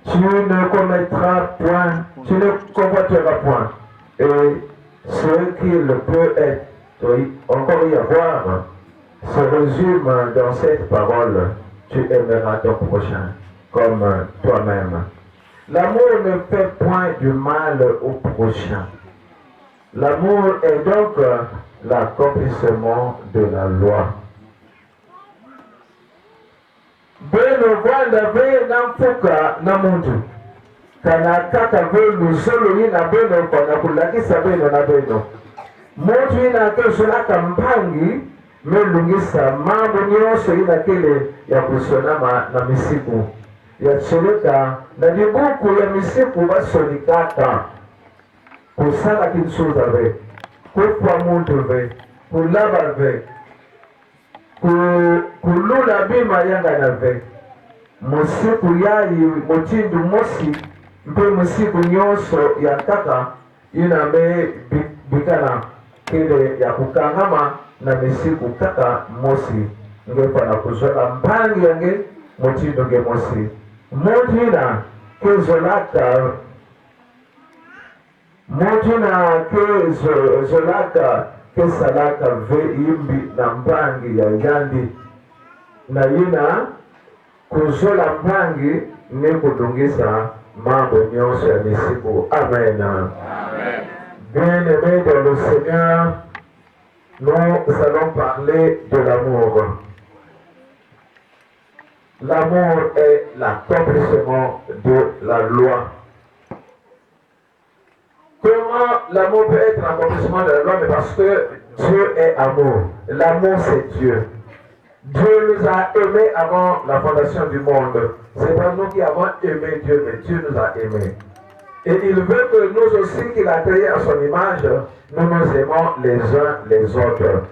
Tu ne commettras point. Tu ne convoiteras point. Et ce qu'il peut être, encore y avoir, se résume dans cette parole. Tu aimeras ton prochain comme toi-même. L'amour ne fait point du mal au prochain. L'amour est donc l'accomplissement de la loi. Beno vanda ve namfuka na muntu kana kaka ve lusolo ina beno kona kulakisa beno na beno muntu ina kesolaka mpangi melungisa mambo nyonso ina kele ya kusonama na misiku ya cheleka na dibuku ya misiku basolikaka kusala kinsuza ve kufwa muntu ve kulaba ve kulula bima yanga na ve musiku yayi motindu mosi mpe musiku nyonso ya kaka ina me bikana kile ya kukangama na misiku kaka mosi ngefa na kuzola mpangi yange motindu ge mosi motina kezolaka kezolaka kesalaka ve imbi na mpangi ya yandi na yina kuzola mpangi ne kudungisa mambo nyonso ya misiku. Amen. Amen. Bien-aimés dans le Seigneur, nous allons parler de l'amour. L'amour est l'accomplissement de la loi. Comment l'amour peut être l'accomplissement de la loi? Mais parce que Dieu est amour. L'amour, c'est Dieu. Dieu nous a aimés avant la fondation du monde. Ce n'est pas nous qui avons aimé Dieu, mais Dieu nous a aimés. Et il veut que nous aussi, qu'il a créés à son image, nous nous aimons les uns les autres.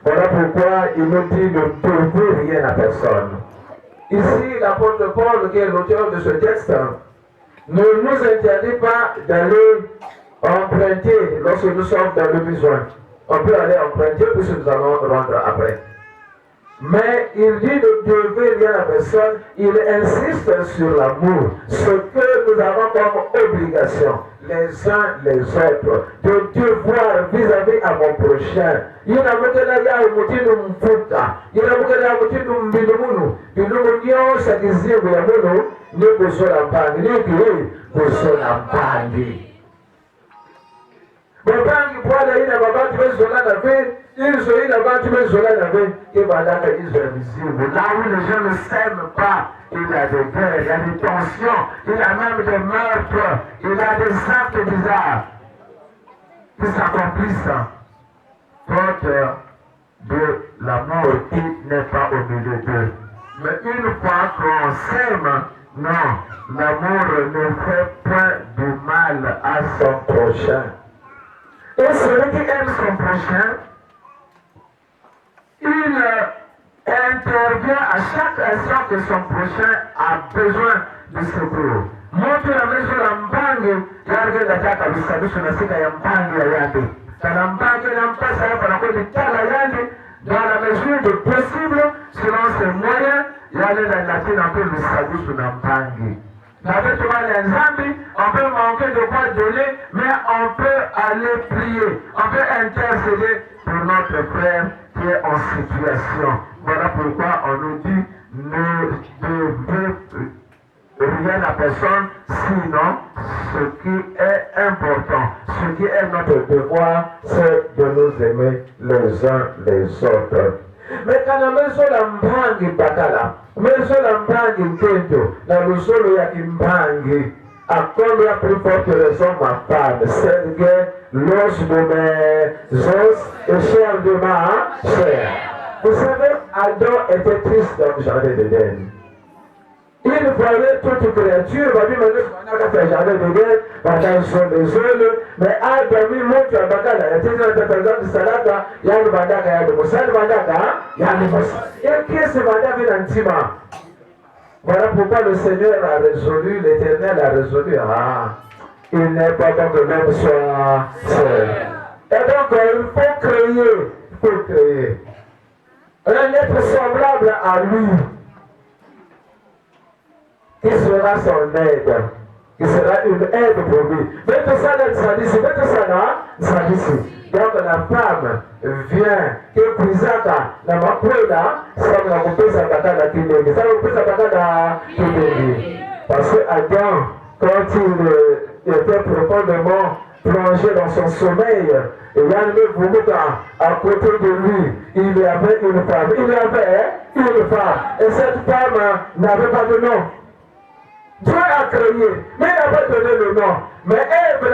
Voilà pourquoi il nous dit de ne prouver rien à personne. Ici, l'apôtre Paul, qui est l'auteur de ce texte, ne nous interdit pas d'aller emprunter lorsque nous sommes dans le besoin. On peut aller emprunter puisque nous allons rendre après. Mais il dit de ne devez rien à personne, il insiste sur l'amour, ce que nous avons comme obligation, les uns les autres, de devoir vis-à-vis à mon prochain. Il a mukela ya umutinu mfuta, il a mukela ya umutinu mbilumunu, bilumunu sa kizibu ya munu, ni kusola mpangi, ni kusola mpangi. Mpangi pwala ina babati wezola na ve, Israël là-bas, tu veux zoler là-bas, et voilà que Israël est visible. Là où les gens ne s'aiment pas, il y a des guerres, il y a des tensions, il y a même des meurtres, il y a des actes bizarres qui s'accomplissent. Faute de l'amour qui n'est pas au milieu d'eux. Mais une fois qu'on s'aime, non, l'amour ne fait point du mal à son prochain. Et celui qui aime son prochain, il intervient à chaque instant que son prochain a besoin de secours. Moto ya meso la mpangi yarge nataka bisabisu na sika ya mpangi ya yandi. Kana mpangi na mpasa hapa na kweli tala yandi dans la mesure de possible selon ses moyens yale na latin un peu bisabisu na mpangi. Na vetu wale nzambi, on peut manquer de quoi donner, mais on peut aller prier, on peut intercéder pour notre frère qui est en situation. Voilà pourquoi on nous dit ne devez rien à personne, sinon ce qui est important, ce qui est notre devoir, c'est de nous aimer les uns les autres. Mais quand on met sur la mbangi bakala, mais sur la mbangi kendo, la lusolo ya kimbangi, à combien plus forte raison ma femme, celle que l'os de mes os et chair de ma chair. Vous savez, Adam était triste dans le jardin d'Éden. Il voyait toute créature, il va dire, mais le jardin d'Éden, il sont des œufs, mais Adam, il montre à Bakala, il y a des personnes qui sont là, il y a le bandaka, il y a le moussa, le bandaka, il y a le moussa. Et qui est ce bandaka d'Antima? Voilà pourquoi le Seigneur a résolu, l'Éternel a résolu, il n'est pas bon que l'homme soit seul. Et donc, il faut créer un être semblable à lui, qui sera son aide, qui sera une aide pour lui. Mais tout ça, donc la femme vient, que Pizaka, la mapoula, ça va couper sa bataille à Kindégi. Ça va couper sa bataille à Kindégi. Parce que Adam, quand il était profondément plongé dans son sommeil, et Yann Boumouka, à côté de lui, il y avait une femme. Il y avait une femme. Et cette femme n'avait pas de nom. Dieu a créé, mais il n'a pas donné le nom. Mais Ève,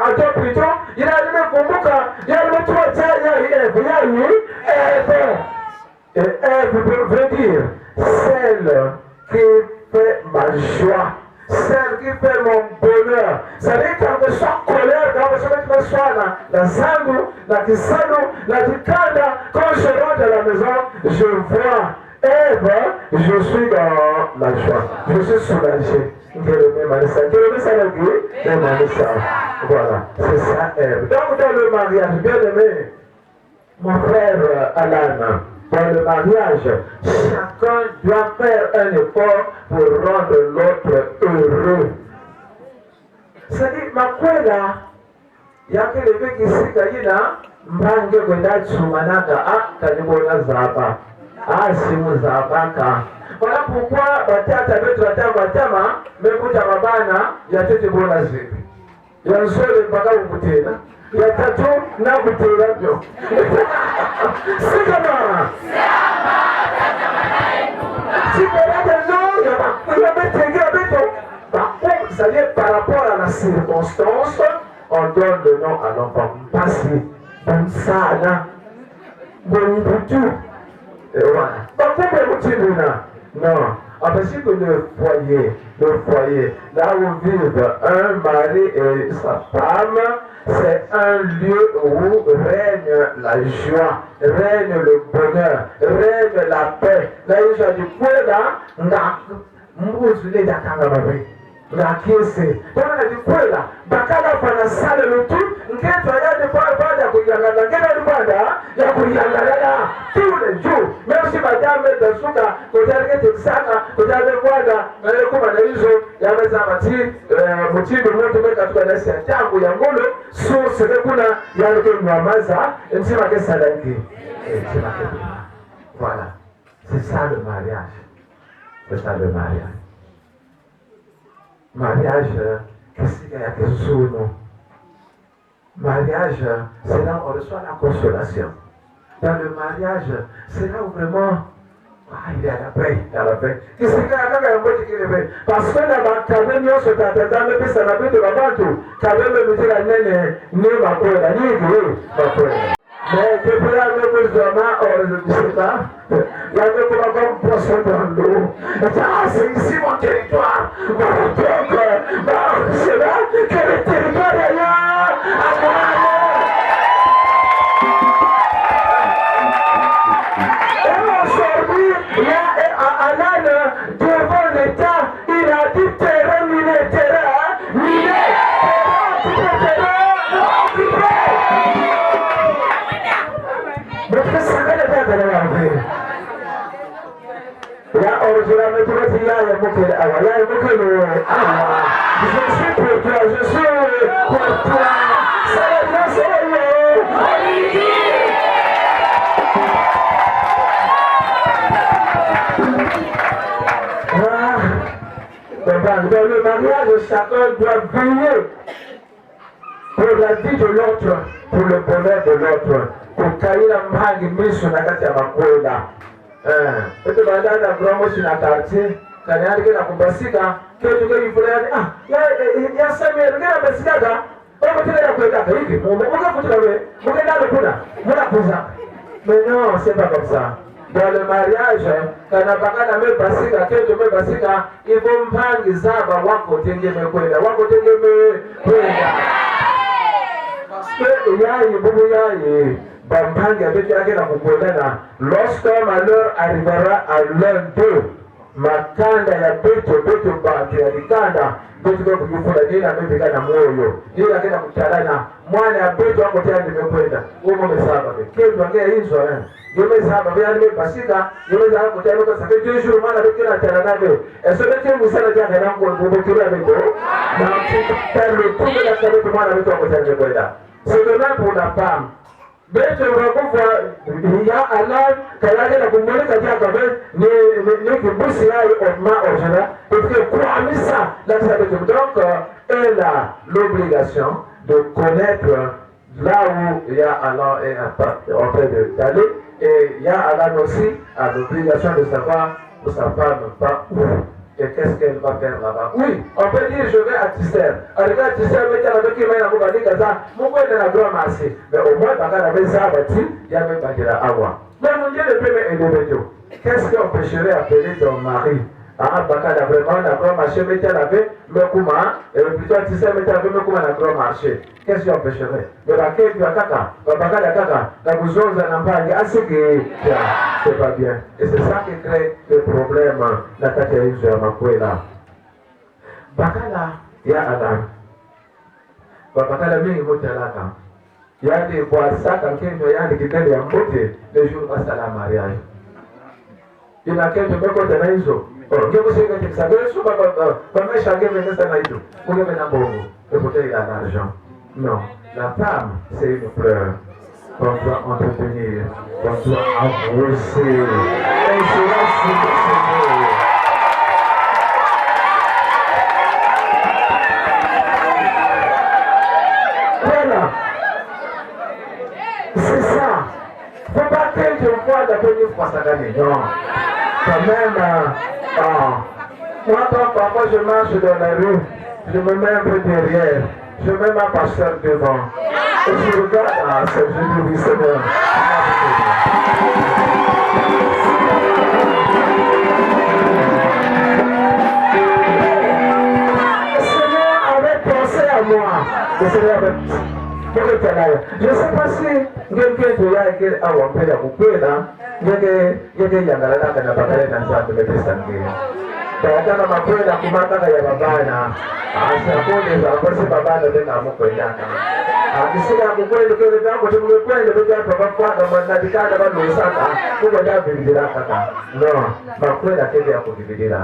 Adam plutôt, il a donné Boumouka, il a donné trois tiers, il y a eu Ève, il y a eu Ève. Et Ève veut dire celle qui fait ma joie. Celle qui fait mon bonheur. Ça veut dire quand je suis en colère, quand je suis la zangu, la kisano, la dikanda, quand je rentre à la maison, je vois Ève, je suis dans la joie. Je suis soulagé. Voilà, c'est ça Ève. Donc dans le mariage, bien aimé, mon frère Alan, dans le mariage, chacun doit faire un effort pour rendre l'autre heureux. C'est-à-dire, ma kwela, il y a que les mecs qui s'y gagnent, mbange kwenda chumanaka, kanibona zaba, simu zabaka. Voilà pourquoi, batata betu batama, mekuta mabana, yatete bona zipi. Yanzole mpaka ukutena. Ya tatu na kutera byo. Sikama. Ça vient par rapport à la circonstance, on donne le nom à l'enfant. Parce que bon ça là, bon butu. Et voilà. Non. En principe, le foyer, là où vivent un mari et sa femme, c'est un lieu où règne la joie, règne le bonheur, règne la paix. Là, il y a du point là, la kiese tona dikwela bakala pana sale lutu ngeto ya de bada kuyangala ngena dubanda ya kuyangala tous les jours même si madame de suka kojarike tsaka kojarike kwada na kuma na hizo ya meza mati mutindo mmoja tumeka tukana sia tangu ya ngolo so sebe kuna ya ndio nyamaza msima kesa dangi voilà c'est ça le mariage, c'est ça le mariage. Mariage, qu'est-ce qu'il y a que sous nous? Mariage, c'est là où on reçoit la consolation. Dans le mariage, c'est là où vraiment, il y a la paix, il y a la paix. Qu'est-ce qu'il y a que paix? Parce que là-bas, quand même, on se t'attend, mais ça n'a pas de babantou. Quand même, on dit la nene, ni ma poêle, ni ma poêle. Mais depuis là, nous ne sais pas, il y a même pas comme poisson dans l'eau. C'est ici mon territoire. Donc, c'est là que le territoire est là. je la mettrai si yaya mokele awa yaya mokele awa je suis pour toi je suis pour toi c'est la grâce dans le mariage chacun doit veiller pour la vie de l'autre pour le bonheur de l'autre kukaila mhangi miso na kati ya makwela ete bandana gromo sina quartier kanyari kena kubasika ketu ke ifulani ya Samuel ngena basika bako tena kwenda hivi mume ukafutira wewe mungenda kuna muna kuza mais non c'est pas comme ça dans le mariage kana bakana me basika ketu me basika ivo mpangi zaba wako tengeme kwenda parce que yayi bubu yayi bampangi avec yake na kukwendana lorsqu'un malheur arrivera à l'un d'eux makanda ya beto bantu ya likanda beto kwa kujifuna nina mebika na moyo nina kena kutalana mwana ya beto wako tena nimekwenda umo mesaba kendo angea hizo yome saba vya nime basika yome za wako tena kwa sababu jeshuru mwana bekira talana be esobete musala janga na ngo kira beko na mtalo tume la sababu mwana beto wako tena nimekwenda c'est de même pour la femme beto wakufa ya Allah kayake na kumulika jaka be ni kibusi yayo orma ojana parce que kuamisa la sababu donc elle a l'obligation de connaître là où ya Allah est en train d'aller et ya Allah aussi a l'obligation de savoir où sa femme va où et qu'est-ce qu'elle va faire là-bas. Oui, on peut dire je vais à Tisser. Arrivé à Tisser, mais avec qui m'a dit que ça, mon père est la grande marché. Mais au moins, quand on avait ça bâti, il y avait pas de la agua. Mais mon Dieu ne peut m'aider. Qu'est-ce qu'on pécherait appeler ton mari? Ah, Bakala vraiment la grande marché, mais elle avait le Kouma, et plutôt Tisser, mais elle avait le Kouma la grande marché. Qu'est-ce qu'on pécherait? Mais la quête du Akaka, Bakala Kaka, la bougeuse n'a pas dit assez que c'est pas bien. Et c'est ça qui crée le problème. La Katerine sur Makwela. Bakala, ya Adam. Bakala, mais il monte à la cam. Il y a des bois ça quand quelqu'un qui était en beauté, le jour passe à la mariage. Il y a quelqu'un qui est dans les eaux. Oh, je vous sais que ça veut dire que comme chacun vient de s'en aller. Vous avez un bon et peut-être il a l'argent. Non, la femme, c'est une fleur qu'on doit entretenir, qu'on doit arroser. Et cela, c'est voilà. C'est ça. Faut pas que je vois la première fois ça gagne. Non. Quand même, moi, quand parfois je marche dans la rue, je me mets un peu derrière. Je mets ma pasteur devant. Et je regarde, c'est je dis, Seigneur. Seigneur avait pensé à moi. Le Seigneur avait. Je ne sais pas si quelqu'un de là est à Wampé, à Coupé, là. Il y a des gens qui ont parlé dans ça, de me distinguer. Kama makwenda kumaka ya babana ashakonde za kwese babana tena amukwenda akisika kukwenda kile vyangu tumekwenda bila baba kwa mwana dikada bado saka kwa David kaka non makwenda kile ya kudividira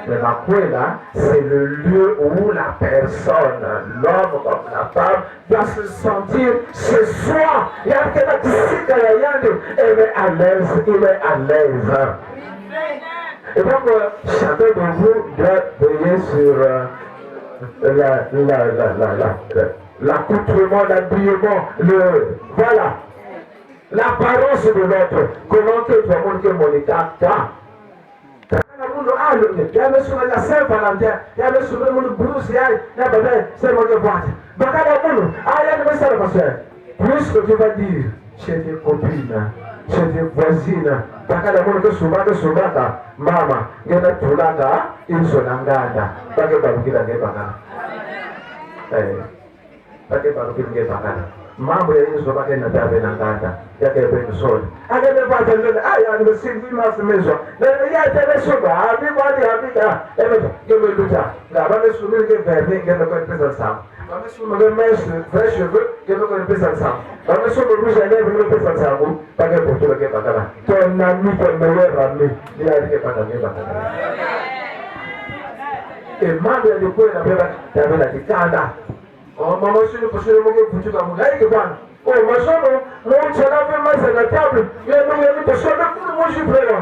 mais makwenda c'est le lieu où la personne l'homme comme la femme doit se sentir chez soi il y a quelque chose ya yande il est à l'aise et donc, chacun de vous doit veiller sur l'accoutrement, l'habillement, voilà, l'apparence de l'autre. Comment que tu vas montrer mon état? Il y a sur la Saint-Valentin, il y a sur le brousse, il y a c'est mon devoir. Plus que tu vas dire chez tes copines, chez tes voisines, bakala mono ke subaka mama ngena tulaka inso nanganda bake barukira nge bakala bake barukira nge bakala mambo ya Yesu mpaka inatabe na ngata yake ya soli akapata ndio aya nimesivi masemezwa na ya tele suba hapi bali habika eme luta na bale sumili ke verbe ke ko pesa sam bale sumili mes fresh cheveux ke ko pesa sam bale sumili rouge à lèvres ke pesa sam pake poto ke bakala ton ami ton meilleur ami ni alike pata ni bakala e mambo ya diko na beba tabela kikanda mama sunu posele mo ke futuka mo lai ke bwana oh masomo mo chana ve masa na table ye no ye to soda ku mo jipela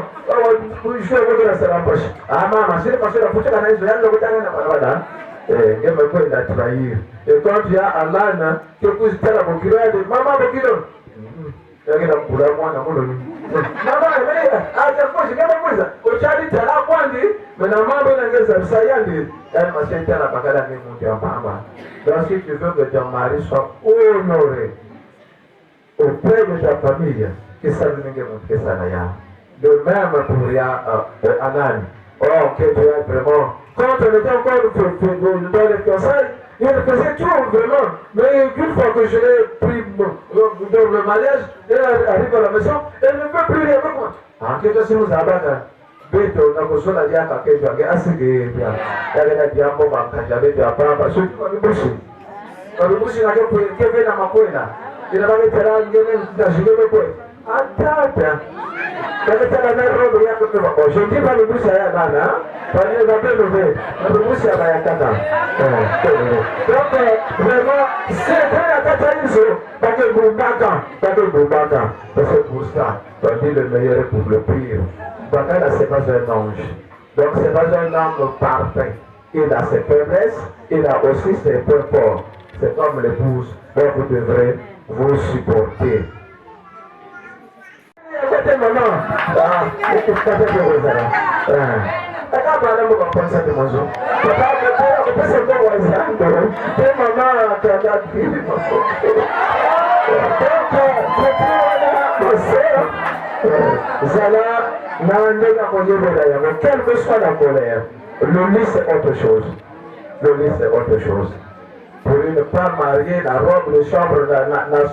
ku jwe ko na sala pashi mama sile pasela futuka na hizo yango kutana na barabara ngema ko ina trahir quand ya alana ke kuzitala mo kirade mama mo kilo yake na kula mwana muno ni mama wewe acha koshi kama kwanza ochali tala kwandi mena mambo na ngeza sayandi yani masenta na bakala ni mungu ya mama donc si tu veux que ton mari soit honoré auprès de ta famille que ça ne montre ça là de même pour Anan que tu es vraiment quand on était encore dans les conseils il faisait tout vraiment, mais une fois que je l'ai pris dans le mariage, elle arrive à la maison, elle ne peut plus rien avec moi. En quelque sorte, nous avons beto na kusola jaka kesho ake asige pia yale na jambo bankaja beto hapa sio kwa rubushi na keve na makwena ina bage tera ngene ndashige kwa atata bage tera na rodo yako kwa oshindi ba rubushi ya bana pale na belo be rubushi ya bayakata donc vraiment c'est très atata hizo bage bumbaka parce que pour ça on dit le meilleur pour le pire. Bakala, c'est pas un ange. Donc, c'est pas un homme parfait. Il a ses faiblesses, il a aussi ses points forts. C'est comme l'épouse. Donc, vous devrez vous supporter. Maman, quelle que soit la colère, le lit c'est autre chose. Le lit c'est autre chose. Pour une femme mariée, la robe de chambre n'a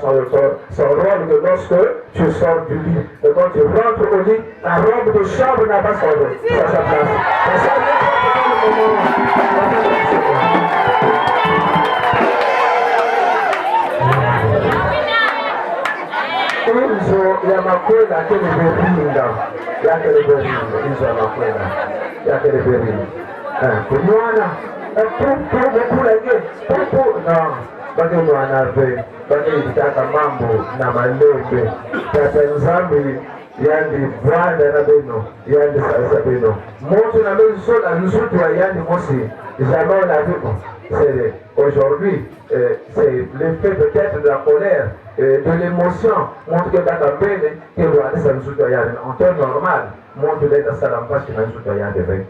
son rôle que lorsque tu sors du lit. Et quand tu rentres au lit, la robe de chambre n'a pas sa place. Hizo ya makwenda keleberinda ya keleberinda hizo ya makwenda ya keleberinda kunywana pupu kulege pupu na bage mwana ve bage itaka mambo na malembe tata nzambi yandi bwana na beno yandi sasa beno moto na mezo sola nzutu wa yandi mosi jamais la vie. C'est aujourd'hui c'est l'effet peut-être de la colère de l'émotion montre que dans la peine que le ça nous doit y aller en temps normal montre d'être ça dans pas que nous doit y aller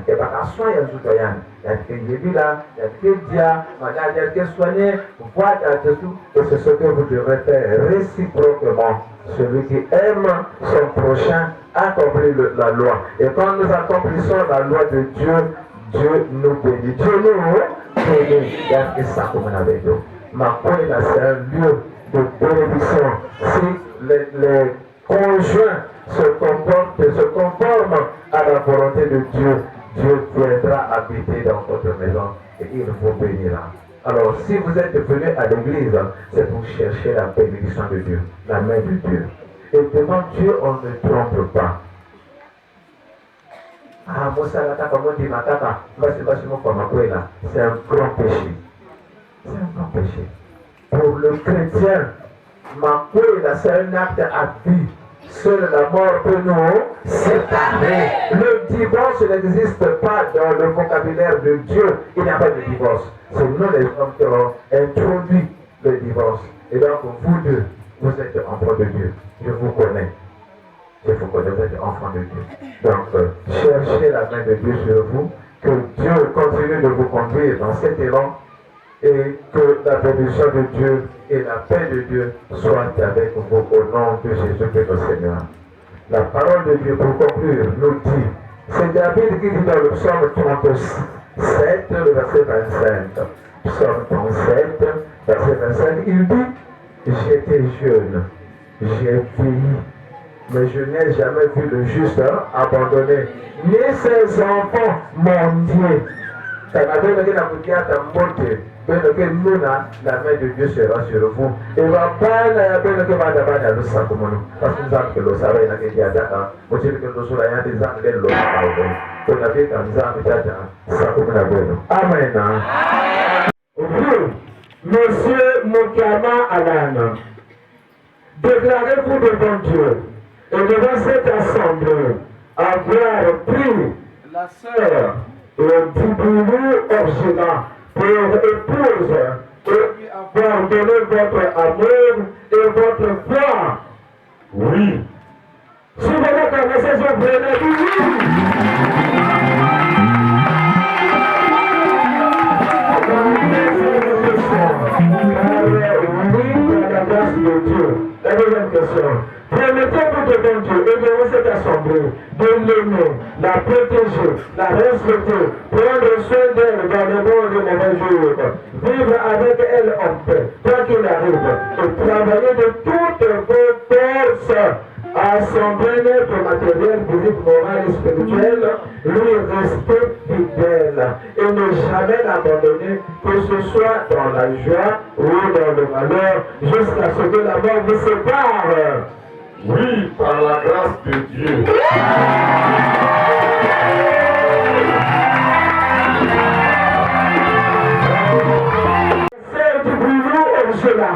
que pas qu'à soigner nous doit y aller il y a que il y a que dia il y a que soigner voir tout et c'est ce que vous devrez faire réciproquement. Celui qui aime son prochain accomplit la loi et quand nous accomplissons la loi de Dieu, Dieu nous bénit. Dieu nous bénit. Il y a que ça comme on avait dit. Ma poêle, c'est un lieu de bénédiction. Si les conjoints se conforment à la volonté de Dieu, Dieu viendra habiter dans votre maison et il vous bénira. Alors, si vous êtes venu à l'église, c'est pour chercher la bénédiction de Dieu, la main de Dieu. Et devant Dieu, on ne trompe pas. C'est un grand péché. C'est un grand péché. Pour le chrétien, c'est un acte à vie. Seule la mort peut nous séparer. Le divorce n'existe pas dans le vocabulaire de Dieu. Il n'y a pas de divorce. C'est nous les hommes qui avons introduit le divorce. Et donc vous deux, vous êtes enfants de Dieu. Je vous connais. Je vous connais, vous êtes enfants de Dieu. Donc cherchez la main de Dieu sur vous. Que Dieu continue de vous conduire dans cet élan. Et que la bénédiction de Dieu et la paix de Dieu soient avec vous au nom de Jésus-Christ le Seigneur. La parole de Dieu, pour conclure, nous dit, c'est David qui dit dans le psaume 37, le verset 25. Psaume 37, verset 25, il dit, j'étais jeune, j'ai vieilli, mais je n'ai jamais vu le juste abandonné, ni ses enfants mendier. La main de Dieu sera sur vous. Et va pas la peine que madame a le sac comme nous. Parce que nous avons que le savait dans les diadats. Moi, j'ai vu que nous sommes là, il y a des anglais, l'eau, on a fait comme ça, mais ça comme la bonne. Amen. Vous, monsieur Moukama Alan, déclarez-vous devant Dieu et devant cette assemblée avoir pris la sœur Djiboulou Orgela pour épouse et avoir donné votre amour et votre foi. Oui. Si vous reconnaissez ce prénom, oui. Oui, par la grâce de Dieu. La deuxième question. Permettez-vous devant Dieu et devant cette assemblée de l'aimer, la protéger, la respecter, prendre soin d'elle dans les bons et les mauvais jours, vivre avec elle en paix, quoi qu'il arrive, et travailler de toutes vos forces à son bien-être matériel, physique, moral et spirituel, lui rester fidèle et ne jamais l'abandonner, que ce soit dans la joie ou dans le malheur, jusqu'à ce que la mort vous sépare. Oui, par la grâce de Dieu. C'est du boulot Orgela.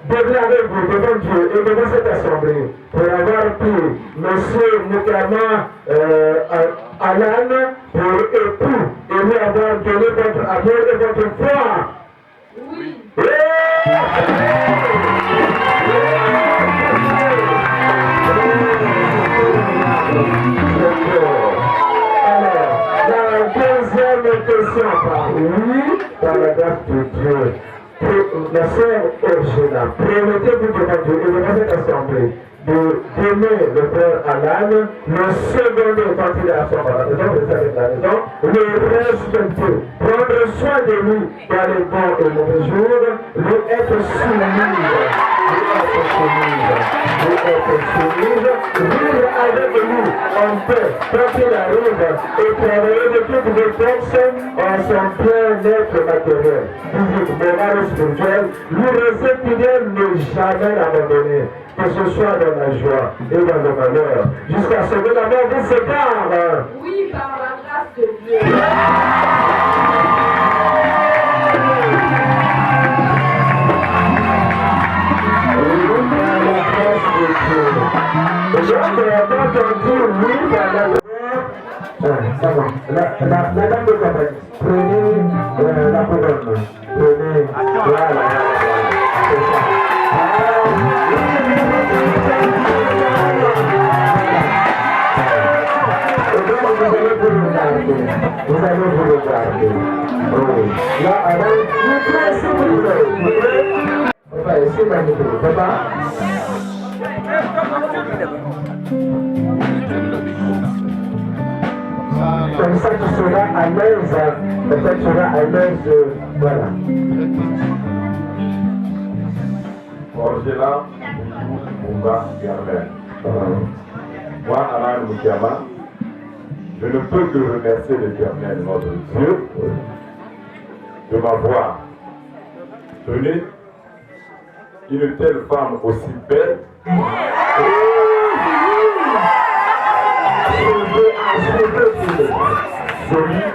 Déclarez-vous devant Dieu et devant cette assemblée pour avoir pris M. Moukama Alan pour époux et lui avoir donné votre amour et votre foi. Oui. Alors, la deuxième question par oui, par la grâce de Dieu. La sœur Orgela, permettez-vous devant Dieu et devant cette assemblée d'aimer le frère Alan, le seconder quand il est absent par la maison, vous savez la maison, le respecter, prendre soin de lui dans les bons et mauvais jours, lui être soumise, vivre avec lui en paix quand il arrive et travailler de toutes les forces en son bien-être matériel, physique, moral et spirituel, lui rester fidèle, ne jamais l'abandonner, que ce soit dans la joie et dans le malheur, jusqu'à ce que la mort vous sépare. Oui, par la grâce de Dieu. La dame de compagnie, prenez la couronne, prenez, voilà, c'est ça. Vous allez vous regarder. Là, alors, vous pouvez, s'il vous plaît, papa, essayez d'animer, papa. Comme ça, tu seras à l'aise. Comme ça, tu seras à l'aise. Voilà. Orgela Mumba Germain. Moi, Alan Moukama, je ne peux que remercier l'Éternel, notre Dieu, de m'avoir donné une telle femme aussi belle. Jolie,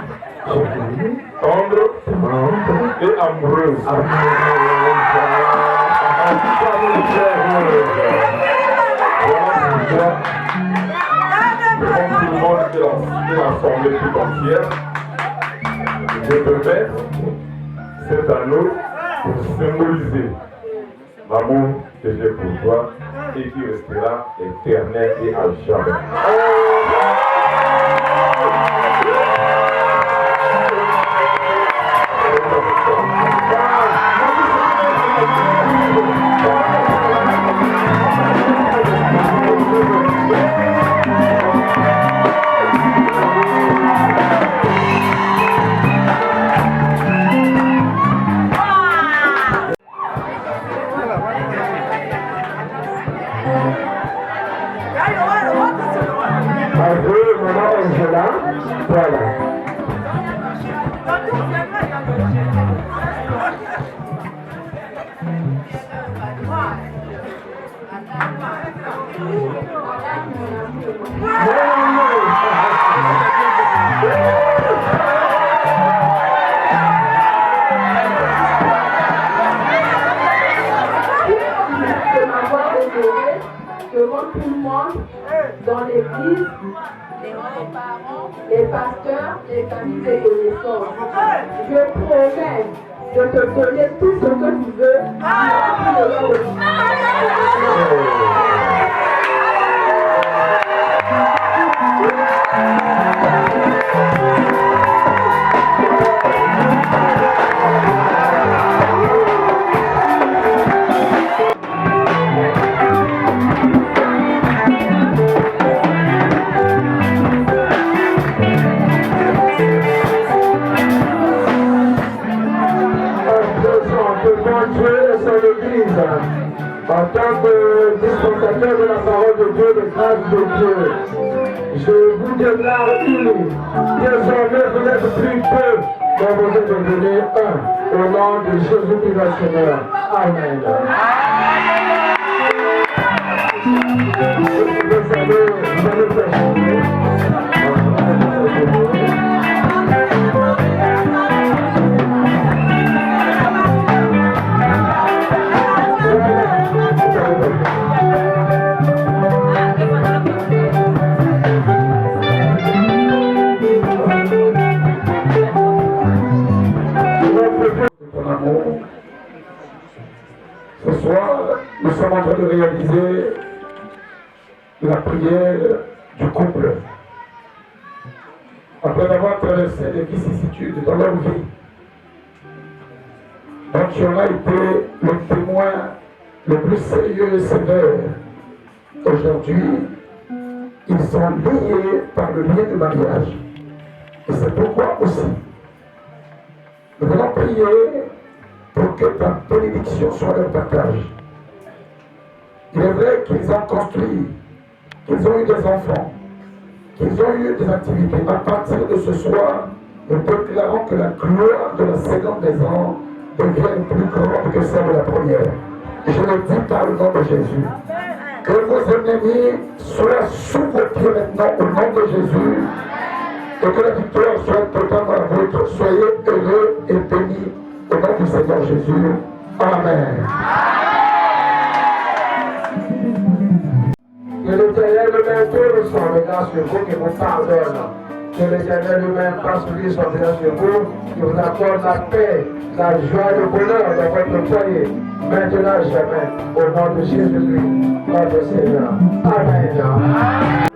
tendre et amoureuse. Devant tout le monde et l'assemblée tout entière, je peux mettre cet anneau pour symboliser l'amour que j'ai pour toi et qui restera éternel et à jamais. Maman Angela, voilà. Devant tout le monde, dans l'église, les pasteurs, les familles et connaissances. Je promets de te donner tout ce que tu veux. En tant que dispensateur de la parole de Dieu, de grâce de Dieu, je vous déclare unis. Désormais, vous n'êtes plus deux, mais vous êtes devenus un. Au nom de Jésus-Christ le Seigneur. Amen. Vous allez faire chanter. Ce soir, nous sommes en train de réaliser la prière du couple. Après avoir traversé des vicissitudes dans leur vie, donc tu en as été le témoin le plus sérieux et sévère. Aujourd'hui, ils sont liés par le lien de mariage. Et c'est pourquoi aussi, nous allons prier pour que ta bénédiction soit leur partage. Il est vrai qu'ils ont construit, qu'ils ont eu des enfants, qu'ils ont eu des activités. À partir de ce soir, nous déclarons que la gloire de la seconde maison devienne plus grande que celle de la première. Je le dis par le nom de Jésus. Que vos ennemis soient sous vos pieds maintenant au nom de Jésus. Et que la victoire soit totalement la vôtre. Soyez heureux et bénis au nom du Seigneur Jésus. Amen. Que l'Éternel lui-même tourne son regard sur vous, qui vous pardonne. Que l'Éternel lui-même fasse lui son regard sur vous, qui vous accorde la paix, la joie, le bonheur dans votre foyer, maintenant et jamais, au nom de Jésus-Christ, notre Seigneur. Amen.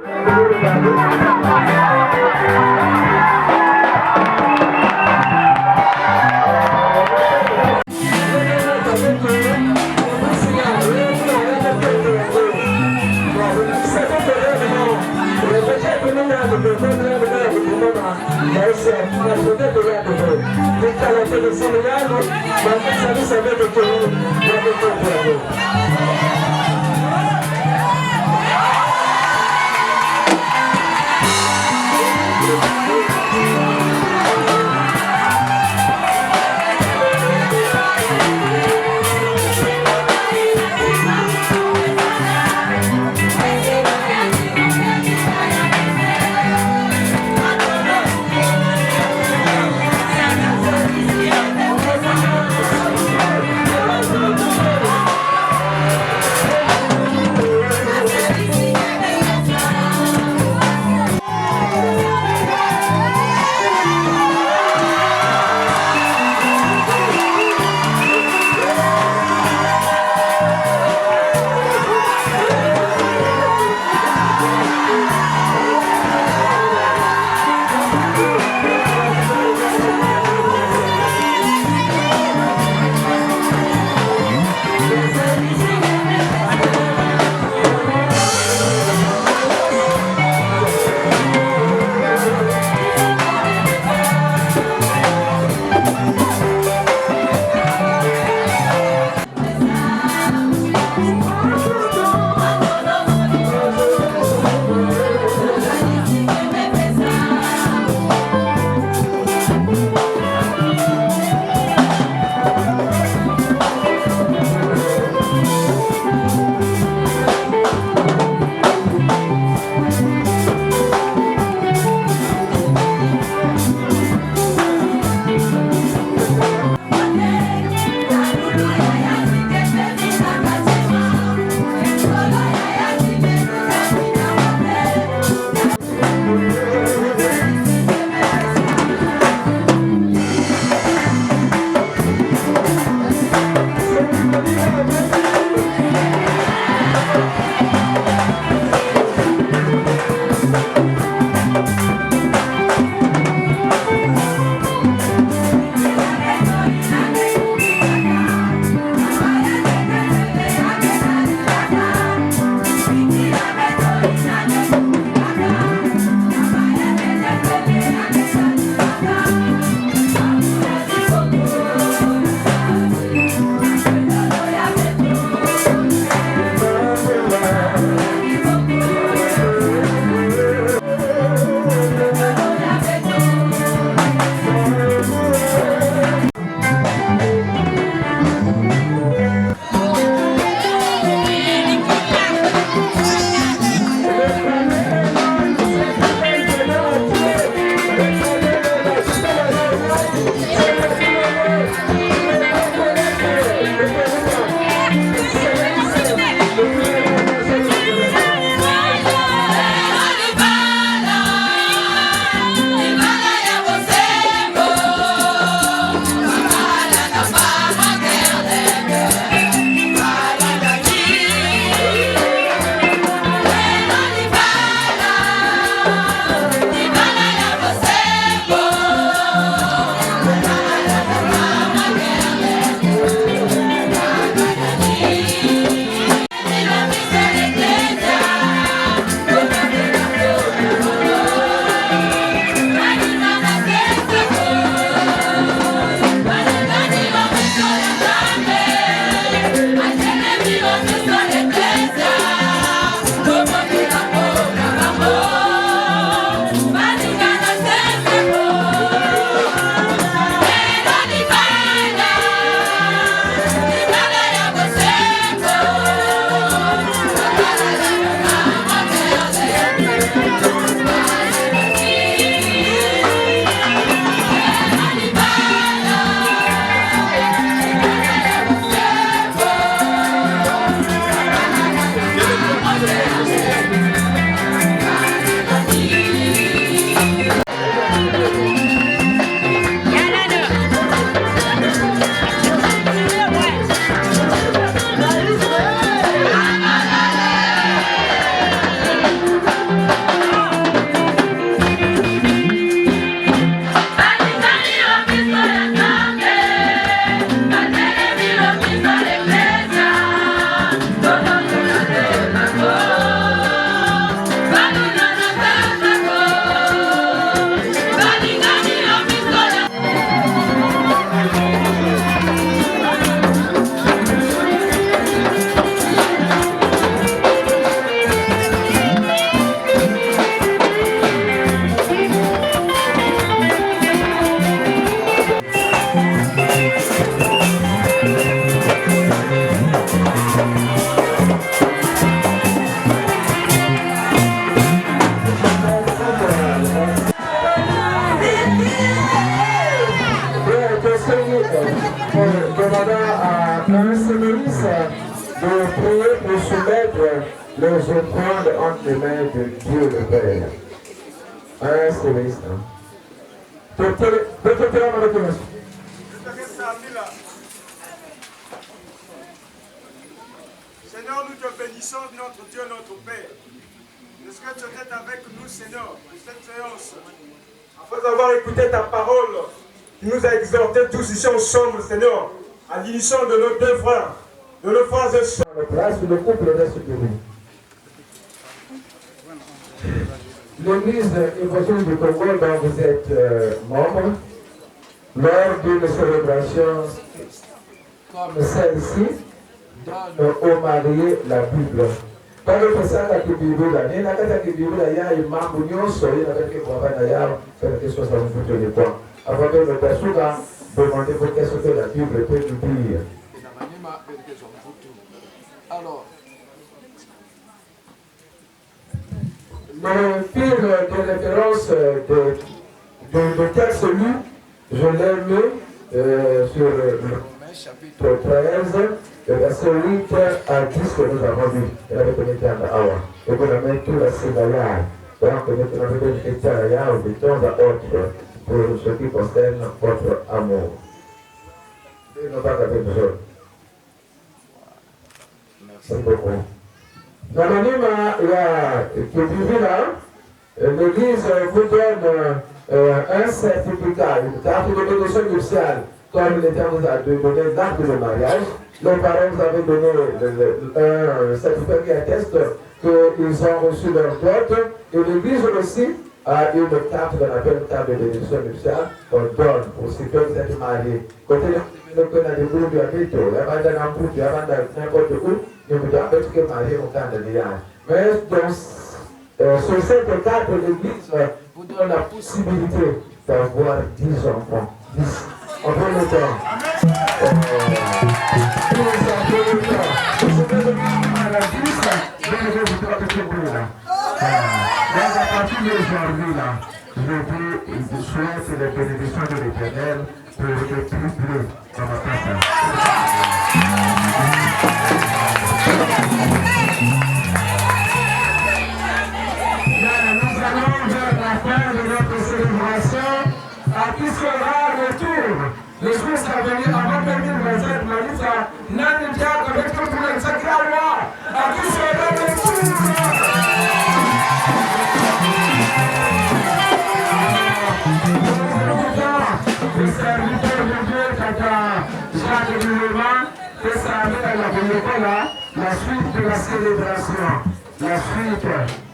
prier pour soumettre les offrandes entre les mains de Dieu le Père. Un seul instant. Seigneur, nous te bénissons, notre Dieu, notre Père. Est-ce que tu es avec nous, Seigneur, pour cette séance? Après avoir écouté ta parole, tu nous as exhortés tous ici ensemble, Seigneur, à l'unisson de nos deux frères, de nos frères et sœurs. Le couple reste debout. L'église évangélique du Congo dont vous êtes membre, lors d'une célébration comme celle-ci, donne aux mariés la Bible. Par le passage à la Bible, il y a un membre qui a fait quelque chose à vous foutre de quoi. Avant de me demander pour qu'est-ce que la Bible peut nous dire. Alors, le fil de référence de texte lu, je l'ai mis sur le chapitre 13, le verset 8 à 10 que nous avons lu. Et là, vous mettez en awa. Et vous mettez tout la sénaya. Donc, vous mettez la sénaya de temps à autre pour ce qui concerne votre amour. Et nous pas avec besoin. Merci beaucoup. Dans l'anonyme, il y a l'église vous donne un certificat, une carte de bénédiction nuptiale, comme l'État vous a donné l'acte de mariage. Les parents vous avaient donné un certificat qui atteste qu'ils ont reçu leur dot. Et l'église aussi a une carte qu'on appelle une carte de bénédiction nuptiale qu'on donne pour ceux que vous êtes mariés. Côté le qu'on a des groupes de habitants, il y a n'importe où, nous devons être mariés au temps de l'IA. Mais sur cette carte, l'église vous donne la possibilité d'avoir 10 enfants. 10. On prend le temps. Donc à partir d'aujourd'hui, je souhaite les bénédictions de l'Éternel pour le tripler dans ma personne. Nous allons vers la fin de notre célébration, à qui sera le tour. Le jour sera venu avant 2027, Malisa, Nandia, avec tout le monde, sacré à qui sera le tour. Le serviteur de Dieu, Tata Jacques Villema, et ça amène à la suite de la célébration. La suite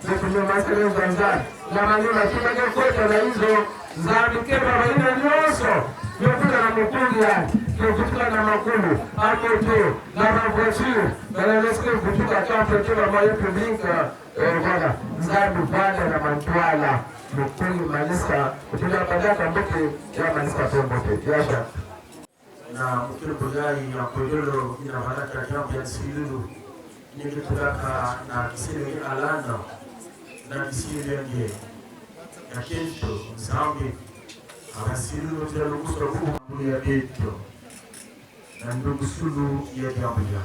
de kunyamaza Zanzar. La maneno kimaje kwetu na hizo za mikeba baina nyoso. Yokuta na mukundi ya, yokuta na makulu, amoto, na voiture, na l'esque kutuka kampo kwa moyen public voilà. Nzambi bana na mantwala. Mukuli malisa, kutuka badaka mbote ya malisa pombote. Yasha. Na mukuli bogai ya kodolo ina baraka jambo ya silulu. Nikitaka na kisiri alana na kisiri yange ya kesho Nzambi abasilu tira lukuso huu ya kesho na ndugu sulu ya jambo ya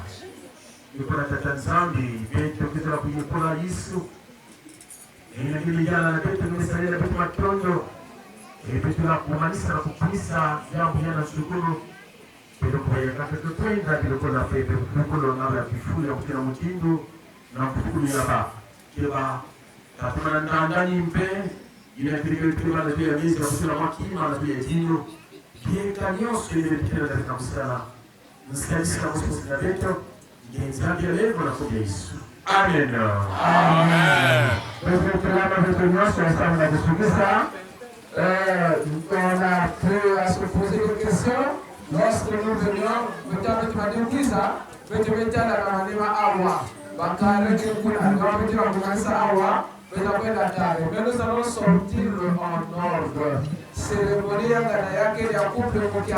yukuna tata Nzambi beto kitara kuyikula Yesu ina gilijana na beto nimesalia na beto matonyo beto la kumanisa na kupisa jambo ya na shukuru pero kubaya kafeto twenda bilikola pepe kukulo ngaba kifuli akutira mutindo na kukulu yaba kiba tatumana ndandani mpe ina kirikirikira na pia mizi ya kutira makima na pia dino kieka nyos kile bitira katika msala msikalisika kusimusi na beto ngenzabia levo na kubia Yesu. Amen. Amen. Pepe tulama veto nyos ya samu na kusugisa on a pu à se poser des questions. Lorsque nous venions, nous avons dit ça, nous avons dit awa, bakare que nous avons dit awa, nous allons sortir en ordre. Cérémonie à Ganayake et à couple de Mokia.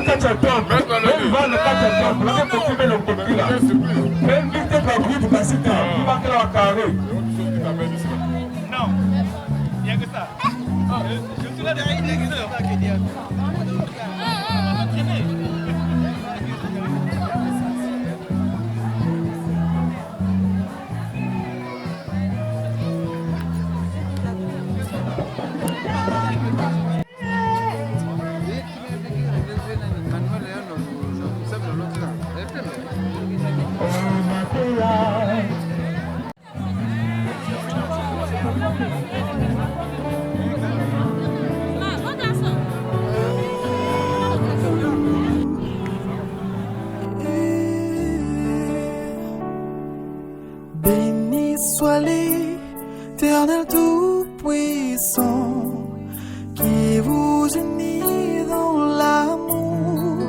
kati ya temple evanda kati ya temple oke kokime lokokila invite bagroupe basita bakela bakare non il y a que ça je suis là derrière il est là qui dit Béni soit l'Éternel Tout-Puissant qui vous unit dans l'amour.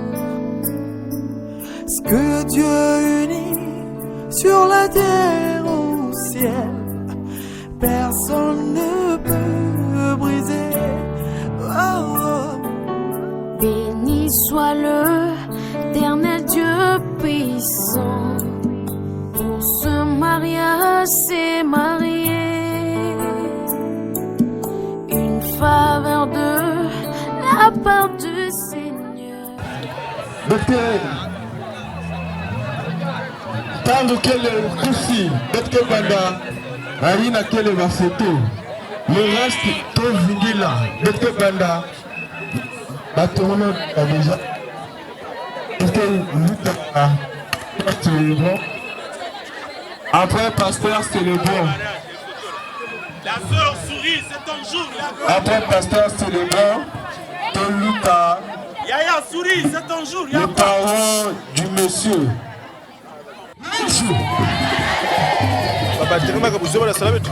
Ce que Dieu unit sur la terre au ciel, personne ne peut briser. Oh, oh. Béni soit l'Éternel Dieu puissant. Pour ce mariage s'est marié, une faveur de la part du Seigneur. Tango kele kusi, betke banda, arina kele bafoto, le reste to vingila, betke banda, batono déjà, betke luta, après pasteur c'est le bon. La sœur sourit, c'est ton jour. Après pasteur c'est le bon, ton luta. Yaya sourit, c'est ton jour. Les parents du monsieur. Baba terima kabuzo bala salamet.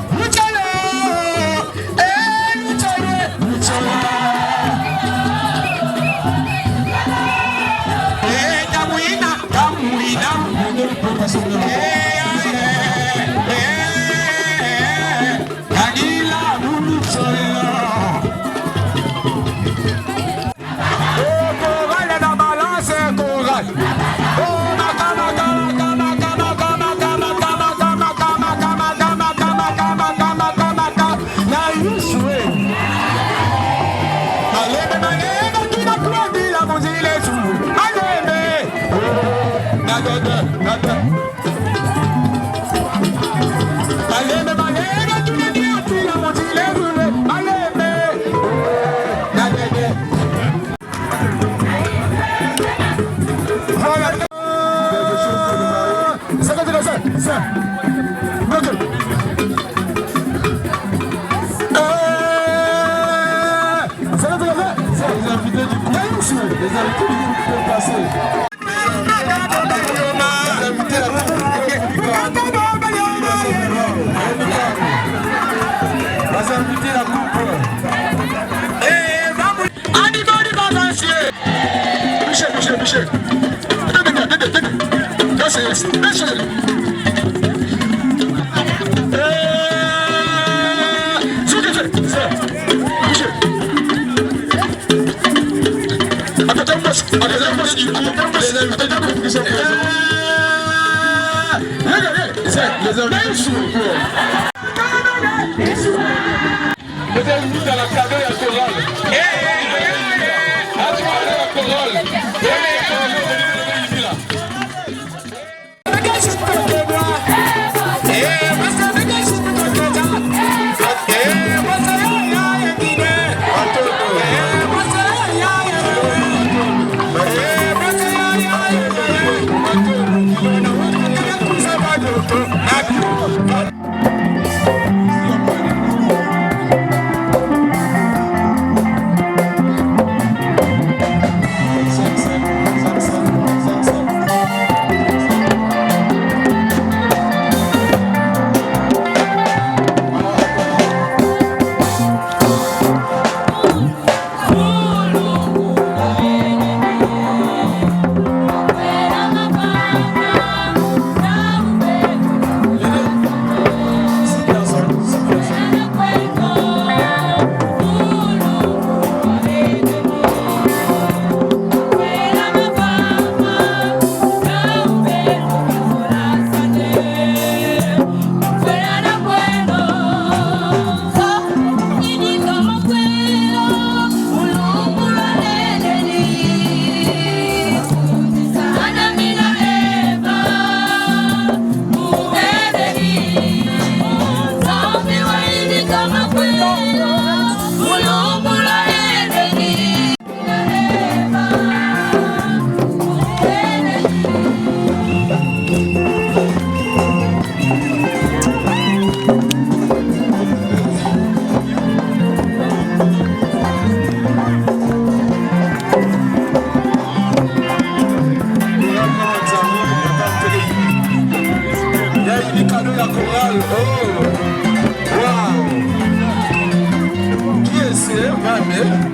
Mamé.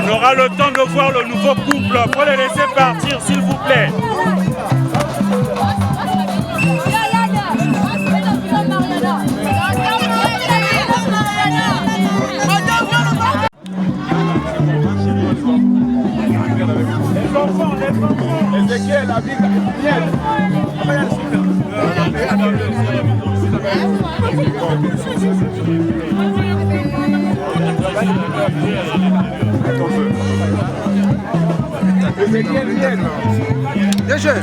On aura le temps de voir le nouveau couple. Faut les laisser partir, s'il vous plaît. Ezekiel, la Ezekiel, viens. Déjà.